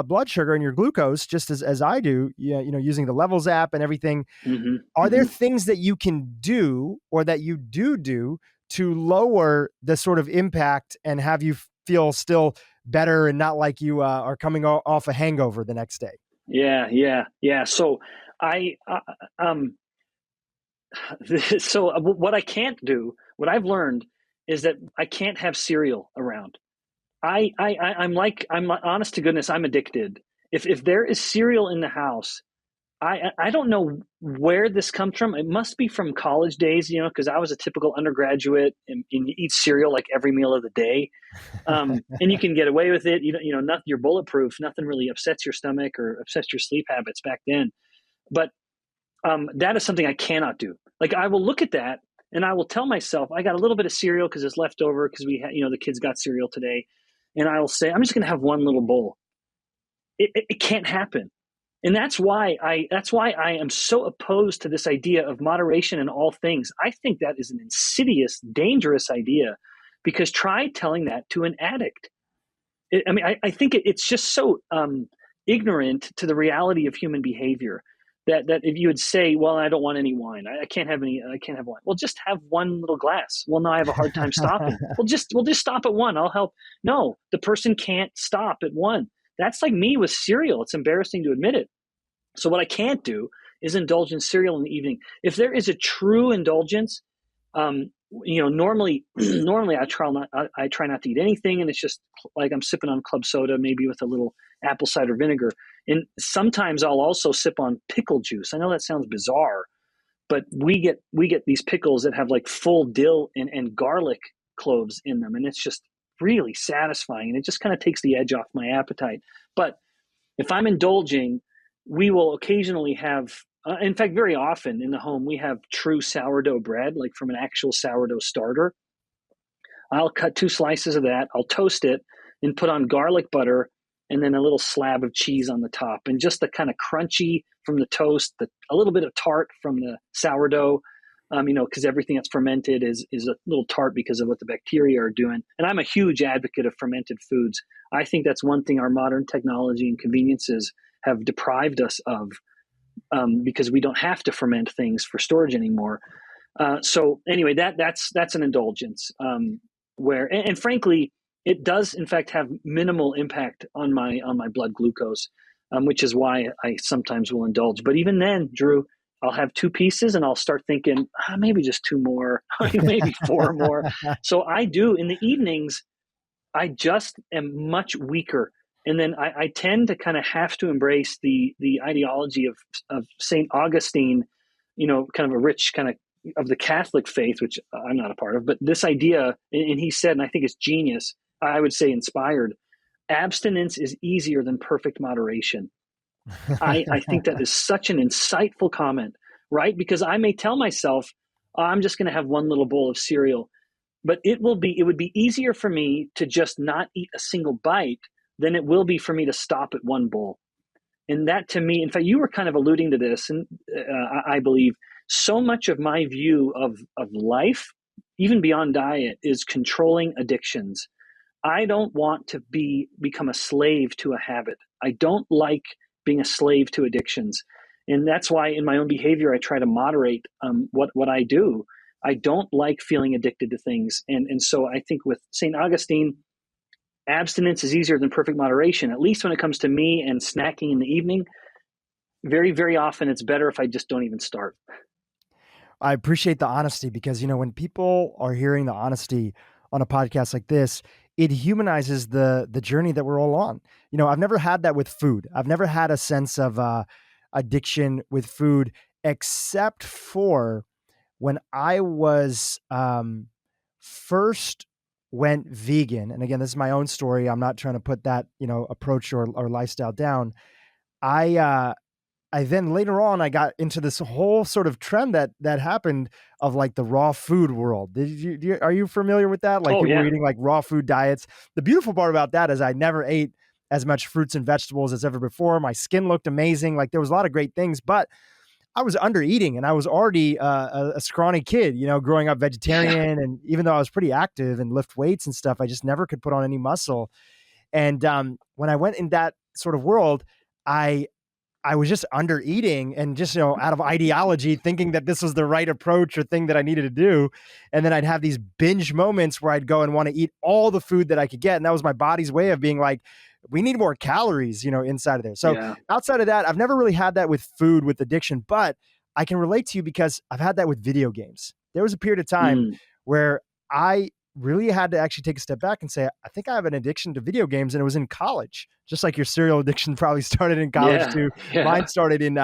Speaker 2: blood sugar and your glucose, just as I do, using the Levels app and everything.
Speaker 1: Mm-hmm.
Speaker 2: Are there things that you can do or that you do to lower the sort of impact and have you feel still better and not like you are coming off a hangover the next day?
Speaker 1: Yeah. So what I can't do, what I've learned is that I can't have cereal around. I'm honest to goodness, I'm addicted. If there is cereal in the house, I don't know where this comes from. It must be from college days, because I was a typical undergraduate and you eat cereal like every meal of the day. And you can get away with it. You're bulletproof. Nothing really upsets your stomach or upsets your sleep habits back then. But that is something I cannot do. Like I will look at that and I will tell myself, I got a little bit of cereal because it's left over because we had, the kids got cereal today. And I will say, I'm just going to have one little bowl. It can't happen. And that's why I am so opposed to this idea of moderation in all things. I think that is an insidious, dangerous idea, because try telling that to an addict. I think it's just so ignorant to the reality of human behavior that if you would say, well, I don't want any wine. I can't have wine. Well, just have one little glass. Well, no, I have a hard time stopping. We'll just stop at one. I'll help. No, the person can't stop at one. That's like me with cereal. It's embarrassing to admit it. So what I can't do is indulge in cereal in the evening. If there is a true indulgence, normally I try not to eat anything, and it's just like I'm sipping on club soda, maybe with a little apple cider vinegar. And sometimes I'll also sip on pickle juice. I know that sounds bizarre, but we get these pickles that have like full dill and garlic cloves in them, and it's just really satisfying, and it just kind of takes the edge off my appetite. But if I'm indulging, we will occasionally have, in fact, very often in the home, we have true sourdough bread, like from an actual sourdough starter. I'll cut 2 slices of that. I'll toast it and put on garlic butter and then a little slab of cheese on the top. And just the kind of crunchy from the toast, a little bit of tart from the sourdough, because everything that's fermented is a little tart because of what the bacteria are doing. And I'm a huge advocate of fermented foods. I think that's one thing our modern technology and conveniences have deprived us of, because we don't have to ferment things for storage anymore. So anyway, that's an indulgence, where, and frankly, it does in fact have minimal impact on my blood glucose, which is why I sometimes will indulge. But even then, Dhru, I'll have 2 pieces and I'll start thinking, maybe just 2 more, maybe 4 more. So I do in the evenings, I just am much weaker. And then I tend to kind of have to embrace the ideology of St. Augustine, kind of a rich kind of the Catholic faith, which I'm not a part of, but this idea, and he said, and I think it's genius, I would say inspired, abstinence is easier than perfect moderation. I think that is such an insightful comment, right? Because I may tell myself, I'm just going to have one little bowl of cereal, but it would be easier for me to just not eat a single bite than it will be for me to stop at one bowl. And that, to me, in fact, you were kind of alluding to this, and I believe so much of my view of life, even beyond diet, is controlling addictions. I don't want to become a slave to a habit. I don't like being a slave to addictions. And that's why in my own behavior, I try to moderate what I do. I don't like feeling addicted to things. And so I think with St. Augustine, abstinence is easier than perfect moderation, at least when it comes to me and snacking in the evening. very, very often it's better if I just don't even start.
Speaker 2: I appreciate the honesty because, when people are hearing the honesty on a podcast like this, it humanizes the journey that we're all on. I've never had that with food. I've never had a sense of addiction with food, except for when I was first went vegan. And again, this is my own story. I'm not trying to put that, approach or lifestyle down. I then later on, I got into this whole sort of trend that happened of like the raw food world. Are you familiar with that? Like people were eating like raw food diets. The beautiful part about that is I never ate as much fruits and vegetables as ever before. My skin looked amazing. Like there was a lot of great things, but I was under eating and I was already a scrawny kid, growing up vegetarian. And even though I was pretty active and lift weights and stuff, I just never could put on any muscle. And when I went in that sort of world, I was just under eating and just, out of ideology, thinking that this was the right approach or thing that I needed to do. And then I'd have these binge moments where I'd go and want to eat all the food that I could get. And that was my body's way of being like, we need more calories, inside of there. So outside of that, I've never really had that with food, with addiction, but I can relate to you because I've had that with video games. There was a period of time where I really had to actually take a step back and say, I think I have an addiction to video games. And it was in college, just like your cereal addiction probably started in college too. Mine started in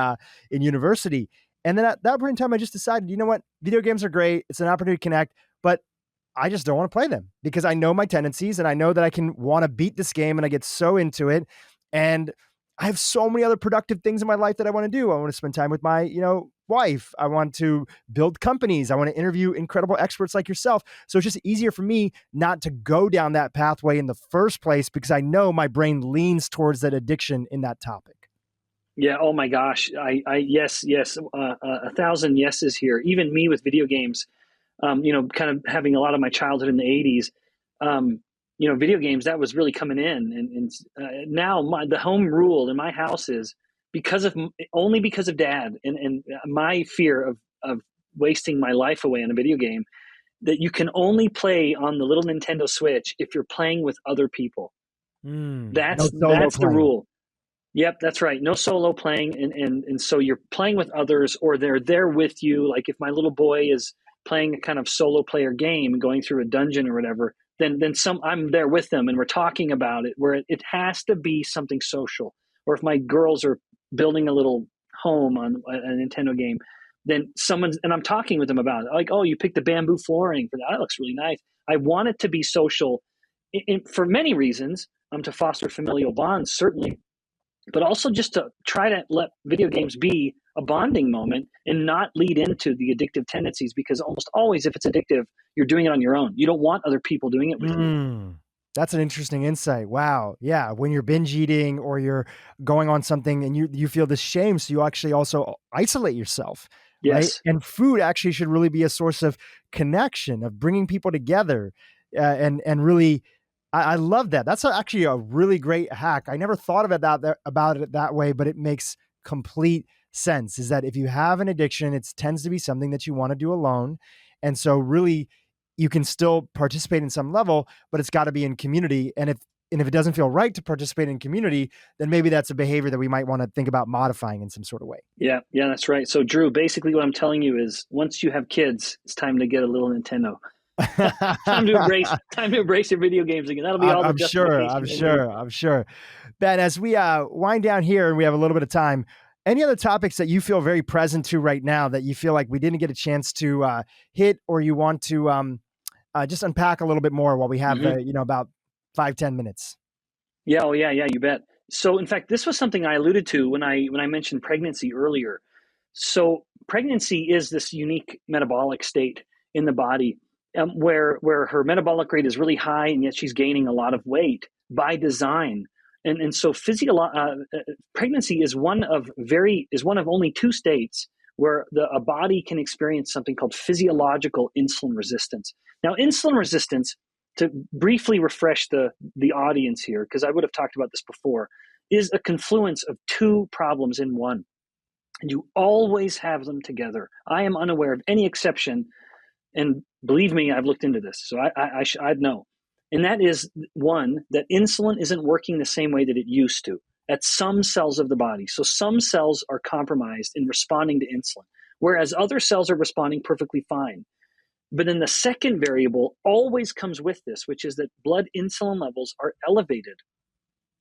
Speaker 2: university. And then at that point in time, I just decided, you know what, video games are great. It's an opportunity to connect, but I just don't want to play them because I know my tendencies and I know that I can want to beat this game and I get so into it. And I have so many other productive things in my life that I want to do. I want to spend time with my, wife. I want to build companies. I want to interview incredible experts like yourself. So it's just easier for me not to go down that pathway in the first place because I know my brain leans towards that addiction in that topic.
Speaker 1: Yeah. Oh my gosh. Yes. 1,000 yeses here. Even me with video games, kind of having a lot of my childhood in the 80s, video games, that was really coming in. And now the home rule in my house is only because of dad and my fear of wasting my life away on a video game, that you can only play on the little Nintendo Switch if you're playing with other people. That's the rule. Yep, that's right. No solo playing. And so you're playing with others or they're there with you. Like if my little boy is playing a kind of solo player game and going through a dungeon or whatever, then I'm there with them and we're talking about it, where it has to be something social. Or if my girls are building a little home on a Nintendo game, then and I'm talking with them about it. Like, oh, you picked the bamboo flooring for that. That looks really nice. I want it to be social for many reasons, to foster familial bonds, certainly, but also just to try to let video games be a bonding moment and not lead into the addictive tendencies, because almost always if it's addictive, you're doing it on your own. You don't want other people doing it with you.
Speaker 2: That's an interesting insight. Wow. Yeah. When you're binge eating or you're going on something and you feel this shame, so you actually also isolate yourself.
Speaker 1: Yes.
Speaker 2: Right? And food actually should really be a source of connection, of bringing people together. And really, I love that. That's actually a really great hack. I never thought about it that way, but it makes complete sense. Is that if you have an addiction, it tends to be something that you want to do alone. And so really, you can still participate in some level, but it's got to be in community. And if it doesn't feel right to participate in community, then maybe that's a behavior that we might want to think about modifying in some sort of way.
Speaker 1: Yeah, that's right. So Dhru, basically what I'm telling you is once you have kids, it's time to get a little Nintendo. time to embrace your video games again. That'll be all the
Speaker 2: I'm sure. Ben, as we wind down here and we have a little bit of time, any other topics that you feel very present to right now that you feel like we didn't get a chance to hit, or you want to just unpack a little bit more while we have about 5-10 minutes?
Speaker 1: Yeah, you bet. So in fact, this was something I alluded to when I mentioned pregnancy earlier. So pregnancy is this unique metabolic state in the body where her metabolic rate is really high, and yet she's gaining a lot of weight by design. And so pregnancy is one of only 2 states where a body can experience something called physiological insulin resistance. Now, insulin resistance, to briefly refresh the audience here, because I would have talked about this before, is a confluence of 2 problems in one. And you always have them together. I am unaware of any exception, and believe me, I've looked into this, so I'd know. And that is, one, that insulin isn't working the same way that it used to. at some cells of the body. So some cells are compromised in responding to insulin, whereas other cells are responding perfectly fine. But then the second variable always comes with this, which is that blood insulin levels are elevated.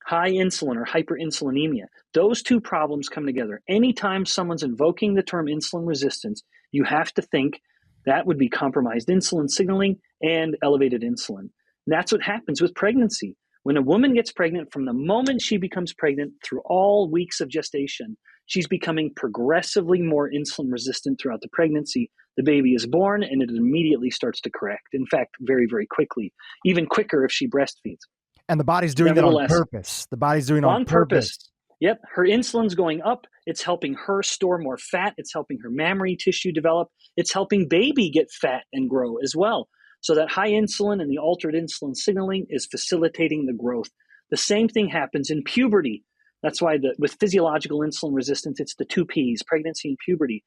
Speaker 1: High insulin or hyperinsulinemia. Those two problems come together. Anytime someone's invoking the term insulin resistance, you have to think that would be compromised insulin signaling and elevated insulin. And that's what happens with pregnancy. When a woman gets pregnant, from the moment she becomes pregnant through all weeks of gestation, she's becoming progressively more insulin resistant throughout the pregnancy. The baby is born and it immediately starts to correct. In fact, very, very quickly, even quicker if she breastfeeds.
Speaker 2: And the body's doing that on purpose. The body's doing it on purpose.
Speaker 1: Yep. Her insulin's going up. It's helping her store more fat. It's helping her mammary tissue develop. It's helping baby get fat and grow as well. So that high insulin and the altered insulin signaling is facilitating the growth. The same thing happens in puberty. That's why with physiological insulin resistance, it's the two Ps, pregnancy and puberty.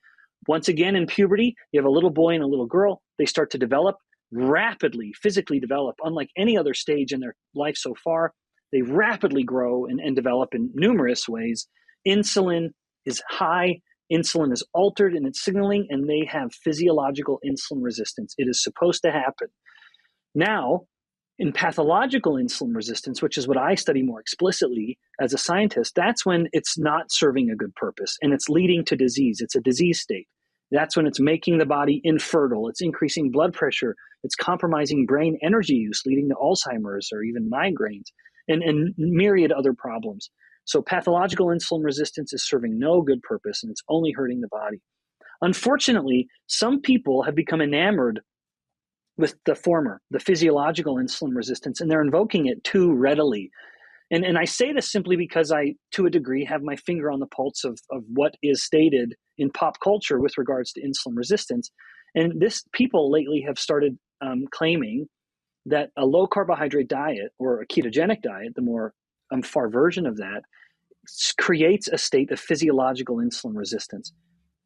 Speaker 1: Once again, in puberty, you have a little boy and a little girl. They start to develop rapidly, physically develop, unlike any other stage in their life so far. They rapidly grow and develop in numerous ways. Insulin is high. Insulin is altered in its signaling, and they have physiological insulin resistance. It is supposed to happen. Now, in pathological insulin resistance, which is what I study more explicitly as a scientist, that's when it's not serving a good purpose and it's leading to disease. It's a disease state. That's when it's making the body infertile. It's increasing blood pressure. It's compromising brain energy use, leading to Alzheimer's or even migraines and myriad other problems. So pathological insulin resistance is serving no good purpose, and it's only hurting the body. Unfortunately, some people have become enamored with the former, the physiological insulin resistance, and they're invoking it too readily. And I say this simply because I, to a degree, have my finger on the pulse of what is stated in pop culture with regards to insulin resistance. And people lately have started claiming that a low carbohydrate diet or a ketogenic diet, the more far version of that, creates a state of physiological insulin resistance.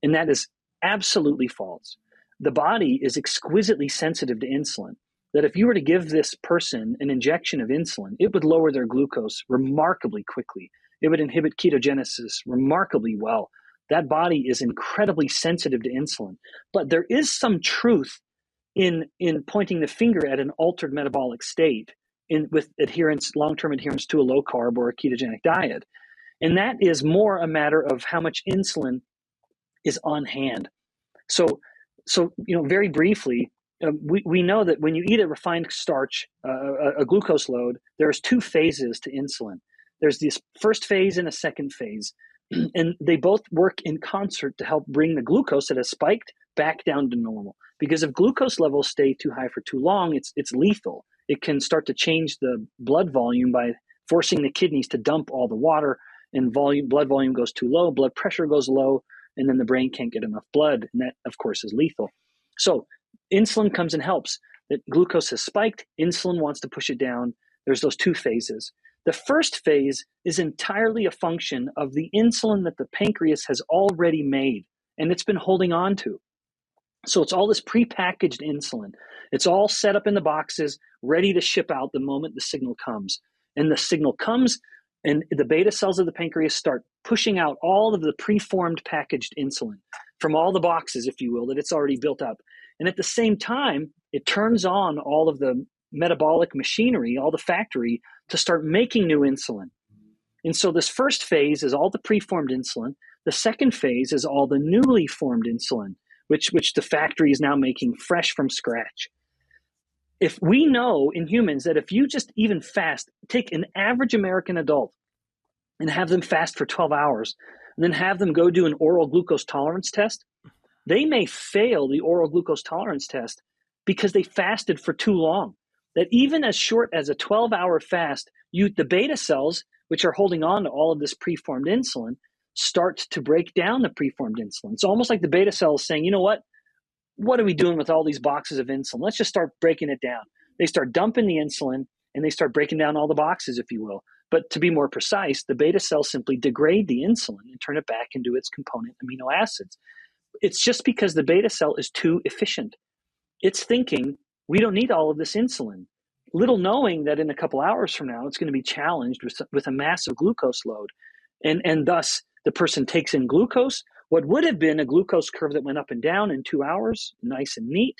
Speaker 1: And that is absolutely false. The body is exquisitely sensitive to insulin. That if you were to give this person an injection of insulin, it would lower their glucose remarkably quickly. It would inhibit ketogenesis remarkably well. That body is incredibly sensitive to insulin. But there is some truth in pointing the finger at an altered metabolic state with long-term adherence to a low carb or a ketogenic diet. And that is more a matter of how much insulin is on hand. So very briefly, we know that when you eat a refined starch, a glucose load, there's two phases to insulin. There's this first phase and a second phase, and they both work in concert to help bring the glucose that has spiked back down to normal. Because if glucose levels stay too high for too long, it's lethal. It can start to change the blood volume by forcing the kidneys to dump all the water, and blood volume goes too low, blood pressure goes low, and then the brain can't get enough blood, and that, of course, is lethal. So insulin comes and helps. That glucose has spiked, insulin wants to push it down. There's those two phases. The first phase is entirely a function of the insulin that the pancreas has already made, and it's been holding on to. So it's all this prepackaged insulin. It's all set up in the boxes, ready to ship out the moment the signal comes. And the signal comes, and the beta cells of the pancreas start pushing out all of the preformed packaged insulin from all the boxes, if you will, that it's already built up. And at the same time, it turns on all of the metabolic machinery, all the factory, to start making new insulin. And so this first phase is all the preformed insulin. The second phase is all the newly formed insulin, which the factory is now making fresh from scratch. If we know in humans that if you just even fast, take an average American adult and have them fast for 12 hours, and then have them go do an oral glucose tolerance test, they may fail the oral glucose tolerance test because they fasted for too long. That even as short as a 12-hour fast, the beta cells, which are holding on to all of this preformed insulin, start to break down the preformed insulin. It's almost like the beta cells saying, you know what are we doing with all these boxes of insulin? Let's just start breaking it down. They start dumping the insulin, and they start breaking down all the boxes, if you will. But to be more precise, the beta cells simply degrade the insulin and turn it back into its component amino acids. It's just because the beta cell is too efficient. It's thinking, we don't need all of this insulin. Little knowing that in a couple hours from now, it's going to be challenged with a massive glucose load. And thus the person takes in glucose. What would have been a glucose curve that went up and down in 2 hours, nice and neat,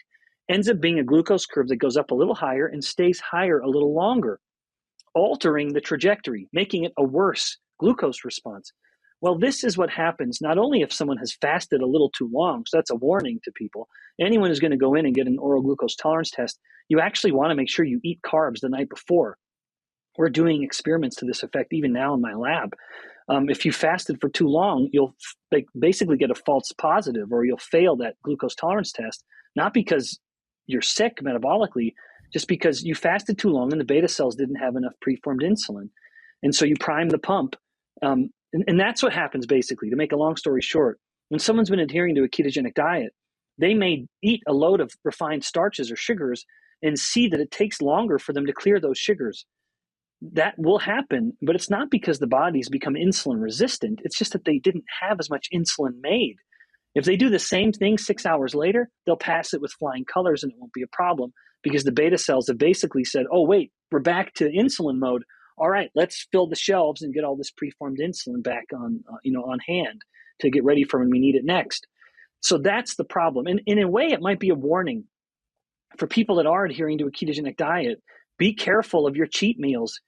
Speaker 1: ends up being a glucose curve that goes up a little higher and stays higher a little longer, altering the trajectory, making it a worse glucose response. Well, this is what happens not only if someone has fasted a little too long, so that's a warning to people. Anyone who's going to go in and get an oral glucose tolerance test, you actually want to make sure you eat carbs the night before. We're doing experiments to this effect even now in my lab. If you fasted for too long, you'll basically get a false positive, or you'll fail that glucose tolerance test, not because you're sick metabolically, just because you fasted too long and the beta cells didn't have enough preformed insulin. And so you prime the pump. And that's what happens basically. To make a long story short, when someone's been adhering to a ketogenic diet, they may eat a load of refined starches or sugars and see that it takes longer for them to clear those sugars. That will happen, but it's not because the body's become insulin resistant. It's just that they didn't have as much insulin made. If they do the same thing 6 hours later, they'll pass it with flying colors and it won't be a problem, because the beta cells have basically said, oh, wait, we're back to insulin mode. All right, let's fill the shelves and get all this preformed insulin back on hand to get ready for when we need it next. So that's the problem. And in a way, it might be a warning for people that are adhering to a ketogenic diet. Be careful of your cheat meals,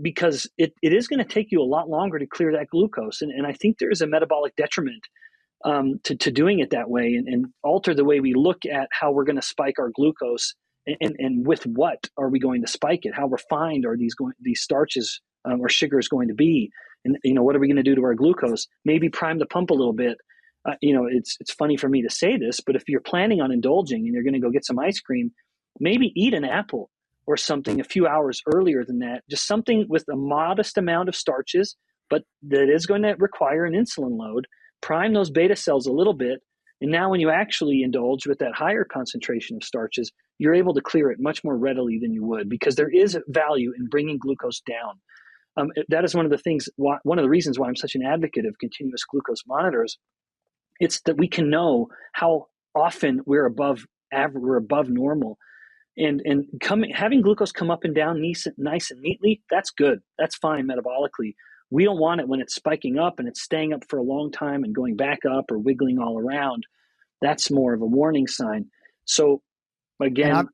Speaker 1: because it is going to take you a lot longer to clear that glucose. And I think there is a metabolic detriment to doing it that way, and alter the way we look at how we're going to spike our glucose, and with what are we going to spike it? How refined are these starches or sugars going to be? And what are we going to do to our glucose? Maybe prime the pump a little bit. It's funny for me to say this, but if you're planning on indulging and you're going to go get some ice cream, maybe eat an apple or something a few hours earlier than that. Just something with a modest amount of starches, but that is going to require an insulin load. Prime those beta cells a little bit. And now when you actually indulge with that higher concentration of starches, you're able to clear it much more readily than you would, because there is value in bringing glucose down. That is one of the reasons why I'm such an advocate of continuous glucose monitors. It's that we can know how often we're above average, we're above normal. And having glucose come up and down nice and neatly, that's good. That's fine metabolically. We don't want it when it's spiking up and it's staying up for a long time and going back up or wiggling all around. That's more of a warning sign. So again,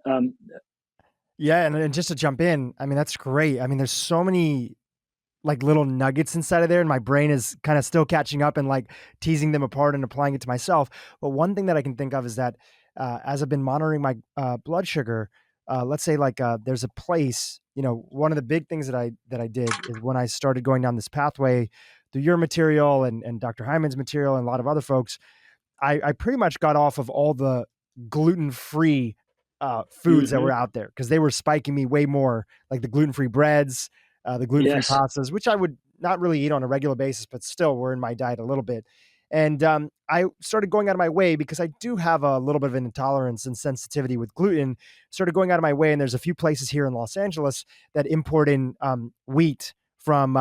Speaker 2: yeah. And just to jump in, I mean, that's great. I mean, there's so many like little nuggets inside of there, and my brain is kind of still catching up and like teasing them apart and applying it to myself. But one thing that I can think of is that as I've been monitoring my blood sugar, let's say like there's a place, one of the big things that I did is when I started going down this pathway through your material and Dr. Hyman's material and a lot of other folks, I pretty much got off of all the gluten-free foods that were out there, because they were spiking me way more, like the gluten-free breads, the gluten-free pastas, which I would not really eat on a regular basis, but still were in my diet a little bit. And I started going out of my way, because I do have a little bit of an intolerance and sensitivity with gluten, started going out of my way. And there's a few places here in Los Angeles that import in wheat from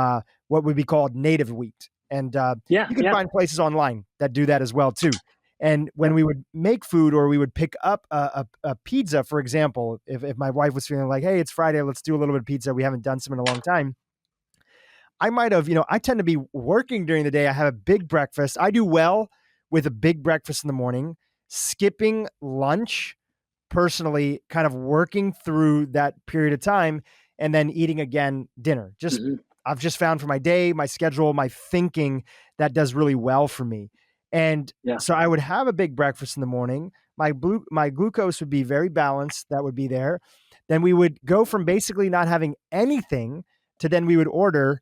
Speaker 2: what would be called native wheat. And you can find places online that do that as well too. And when we would make food, or we would pick up a pizza, for example, if my wife was feeling like, hey, it's Friday, let's do a little bit of pizza, we haven't done some in a long time, I might have, I tend to be working during the day. I have a big breakfast. I do well with a big breakfast in the morning, skipping lunch, personally, kind of working through that period of time, and then eating again dinner. I've just found for my day, my schedule, my thinking, that does really well for me. And so I would have a big breakfast in the morning. My glucose would be very balanced. That would be there. Then we would go from basically not having anything to then we would order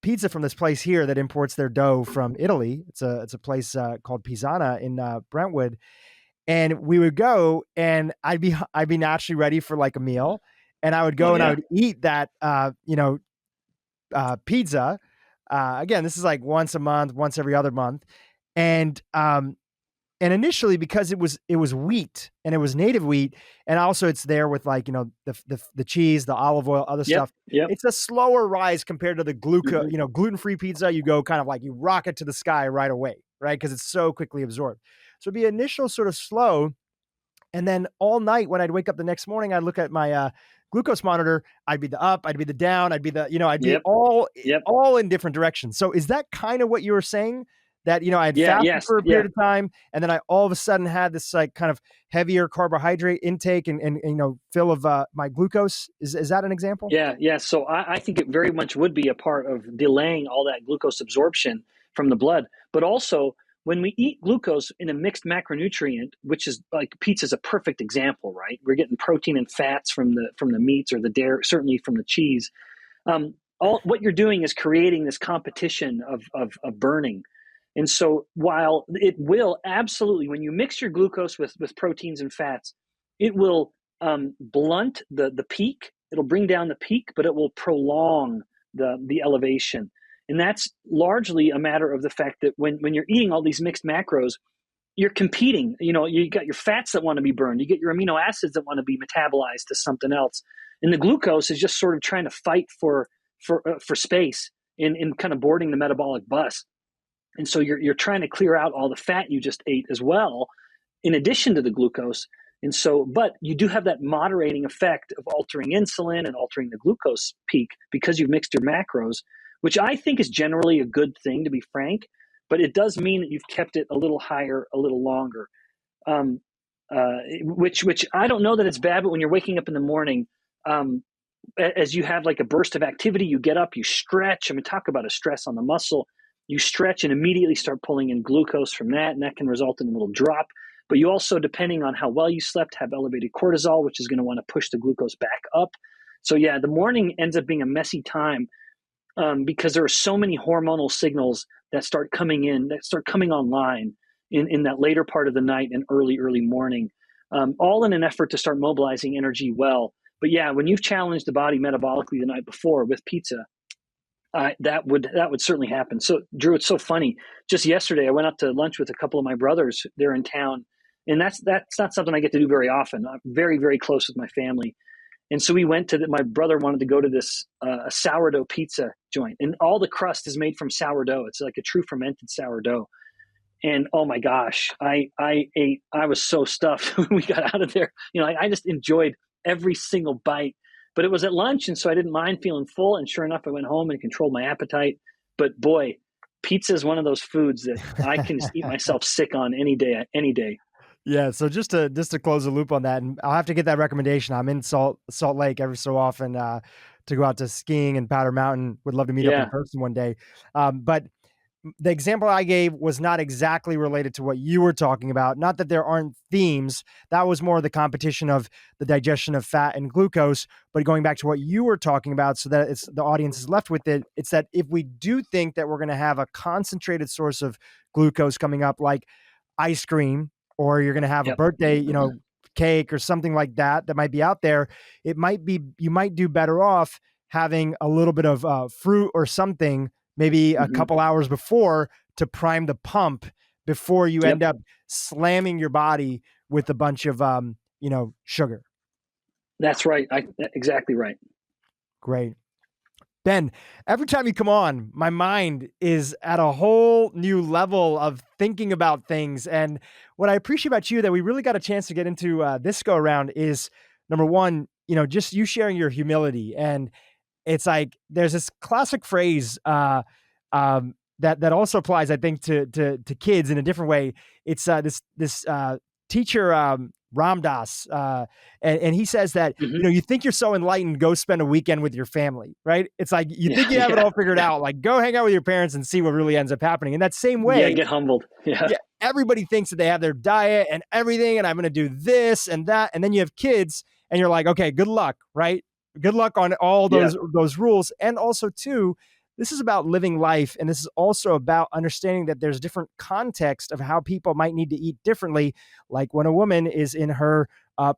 Speaker 2: pizza from this place here that imports their dough from Italy. It's a place called Pisana in Brentwood. And we would go, and I'd be naturally ready for like a meal. And I would go and I would eat that, pizza. Again, this is like once a month, once every other month. And initially, because it was wheat and it was native wheat, and also it's there with like, the cheese, the olive oil, other stuff. It's a slower rise compared to the gluten-free pizza. You go kind of like you rocket to the sky right away, right? Because it's so quickly absorbed. So it'd be initial sort of slow. And then all night when I'd wake up the next morning, I'd look at my glucose monitor, I'd be the up, I'd be the down, I'd be the, I'd be
Speaker 1: Yep.
Speaker 2: all in different directions. So is that kind of what you were saying? That, I had fasted for a period of time, and then I all of a sudden had this like kind of heavier carbohydrate intake and fill of my glucose. Is that an example?
Speaker 1: Yeah. So I think it very much would be a part of delaying all that glucose absorption from the blood. But also, when we eat glucose in a mixed macronutrient, which is like pizza is a perfect example, right? We're getting protein and fats from the meats or the dairy, certainly from the cheese. What you're doing is creating this competition of burning. And so while it will absolutely, when you mix your glucose with proteins and fats, it will blunt the peak. It'll bring down the peak, but it will prolong the elevation. And that's largely a matter of the fact that when you're eating all these mixed macros, you're competing. You got your fats that want to be burned. You get your amino acids that want to be metabolized to something else. And the glucose is just sort of trying to fight for space in kind of boarding the metabolic bus. And so you're trying to clear out all the fat you just ate as well, in addition to the glucose. And so, but you do have that moderating effect of altering insulin and altering the glucose peak because you've mixed your macros, which I think is generally a good thing, to be frank. But it does mean that you've kept it a little higher, a little longer. Which I don't know that it's bad, but when you're waking up in the morning, as you have like a burst of activity, you get up, you stretch. I mean, talk about a stress on the muscle. You stretch and immediately start pulling in glucose from that, and that can result in a little drop. But you also, depending on how well you slept, have elevated cortisol, which is going to want to push the glucose back up. So yeah, the morning ends up being a messy time because there are so many hormonal signals that start coming online in that later part of the night and early morning, all in an effort to start mobilizing energy well. But yeah, when you've challenged the body metabolically the night before with pizza, that would certainly happen. So Dhru, it's so funny. Just yesterday, I went out to lunch with a couple of my brothers. They're in town, and that's not something I get to do very often. I'm very, very close with my family. And so we went to my brother wanted to go to this a sourdough pizza joint, and all the crust is made from sourdough. It's like a true fermented sourdough. And oh my gosh, I was so stuffed when we got out of there. I just enjoyed every single bite. But it was at lunch, and so I didn't mind feeling full. And sure enough, I went home and controlled my appetite. But boy, pizza is one of those foods that I can just eat myself sick on any day.
Speaker 2: Yeah. So just to close the loop on that, and I'll have to get that recommendation. I'm in Salt Lake every so often to go out to skiing and Powder Mountain. Would love to meet up in person one day. But the example I gave was not exactly related to what you were talking about. Not that there aren't themes. That was more the competition of the digestion of fat and glucose. But going back to what you were talking about, so that the audience is left with it, it's that if we do think that we're going to have a concentrated source of glucose coming up, like ice cream, or you're going to have a birthday, cake or something like that might be out there, you might do better off having a little bit of fruit or something, maybe a couple hours before, to prime the pump before you end up slamming your body with a bunch of, sugar.
Speaker 1: That's right. Exactly right.
Speaker 2: Great. Ben, every time you come on, my mind is at a whole new level of thinking about things. And what I appreciate about you that we really got a chance to get into this go around is, number one, just you sharing your humility. And it's like, there's this classic phrase that also applies, I think, to kids in a different way. It's this teacher, Ram Dass, and he says that, you think you're so enlightened, go spend a weekend with your family, right? It's like, you think you have it all figured out, like go hang out with your parents and see what really ends up happening. In that same way,
Speaker 1: get humbled.
Speaker 2: Everybody thinks that they have their diet and everything, and I'm going to do this and that. And then you have kids and you're like, okay, good luck, right? Good luck on all those rules. And also too, this is about living life. And this is also about understanding that there's different context of how people might need to eat differently. Like when a woman is in her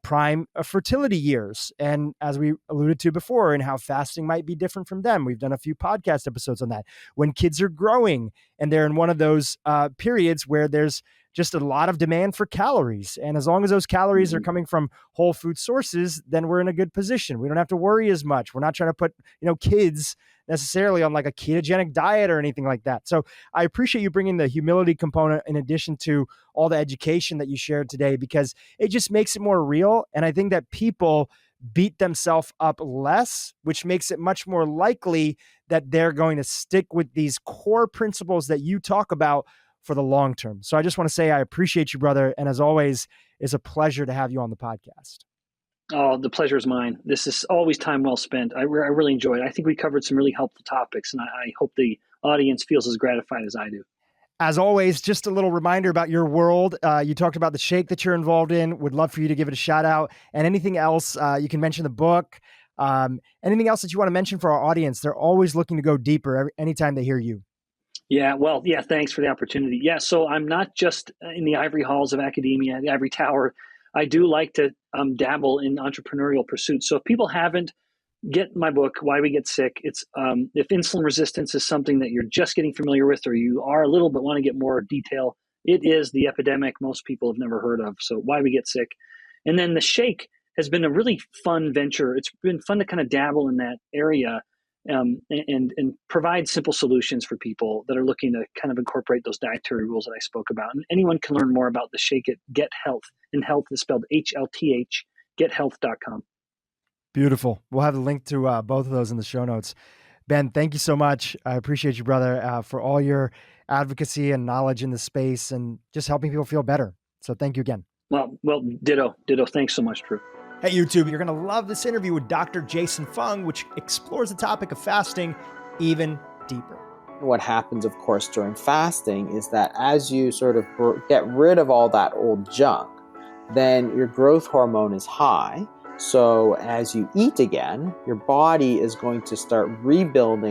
Speaker 2: prime fertility years. And as we alluded to before, and how fasting might be different from them. We've done a few podcast episodes on that. When kids are growing and they're in one of those periods where there's just a lot of demand for calories. And as long as those calories are coming from whole food sources, then we're in a good position. We don't have to worry as much. We're not trying to put, kids necessarily on like a ketogenic diet or anything like that. So I appreciate you bringing the humility component in addition to all the education that you shared today, because it just makes it more real. And I think that people beat themselves up less, which makes it much more likely that they're going to stick with these core principles that you talk about for the long term. So I just want to say I appreciate you, brother. And as always, it's a pleasure to have you on the podcast.
Speaker 1: Oh, the pleasure is mine. This is always time well spent. I really enjoyed it. I think we covered some really helpful topics, and I hope the audience feels as gratified as I do.
Speaker 2: As always, just a little reminder about your world. You talked about the shake that you're involved in. Would love for you to give it a shout out. And anything else, you can mention the book. Anything else that you want to mention for our audience? They're always looking to go deeper anytime they hear you.
Speaker 1: Yeah, well, yeah, thanks for the opportunity. Yeah, so I'm not just in the ivory halls of academia, the ivory tower. I do like to dabble in entrepreneurial pursuits. So if people haven't, get my book, Why We Get Sick. It's if insulin resistance is something that you're just getting familiar with, or you are a little but want to get more detail, it is the epidemic most people have never heard of. So Why We Get Sick. And then the shake has been a really fun venture. It's been fun to kind of dabble in that area and provide simple solutions for people that are looking to kind of incorporate those dietary rules that I spoke about. And anyone can learn more about the shake at Get Health. And health is spelled HLTH, gethealth.com.
Speaker 2: Beautiful. We'll have the link to both of those in the show notes. Ben, thank you so much. I appreciate you, brother, for all your advocacy and knowledge in the space and just helping people feel better. So thank you again.
Speaker 1: Well, ditto. Thanks so much, Dhru.
Speaker 2: Hey, YouTube, you're going to love this interview with Dr. Jason Fung, which explores the topic of fasting even deeper.
Speaker 3: What happens, of course, during fasting is that as you sort of get rid of all that old junk, then your growth hormone is high. So as you eat again, your body is going to start rebuilding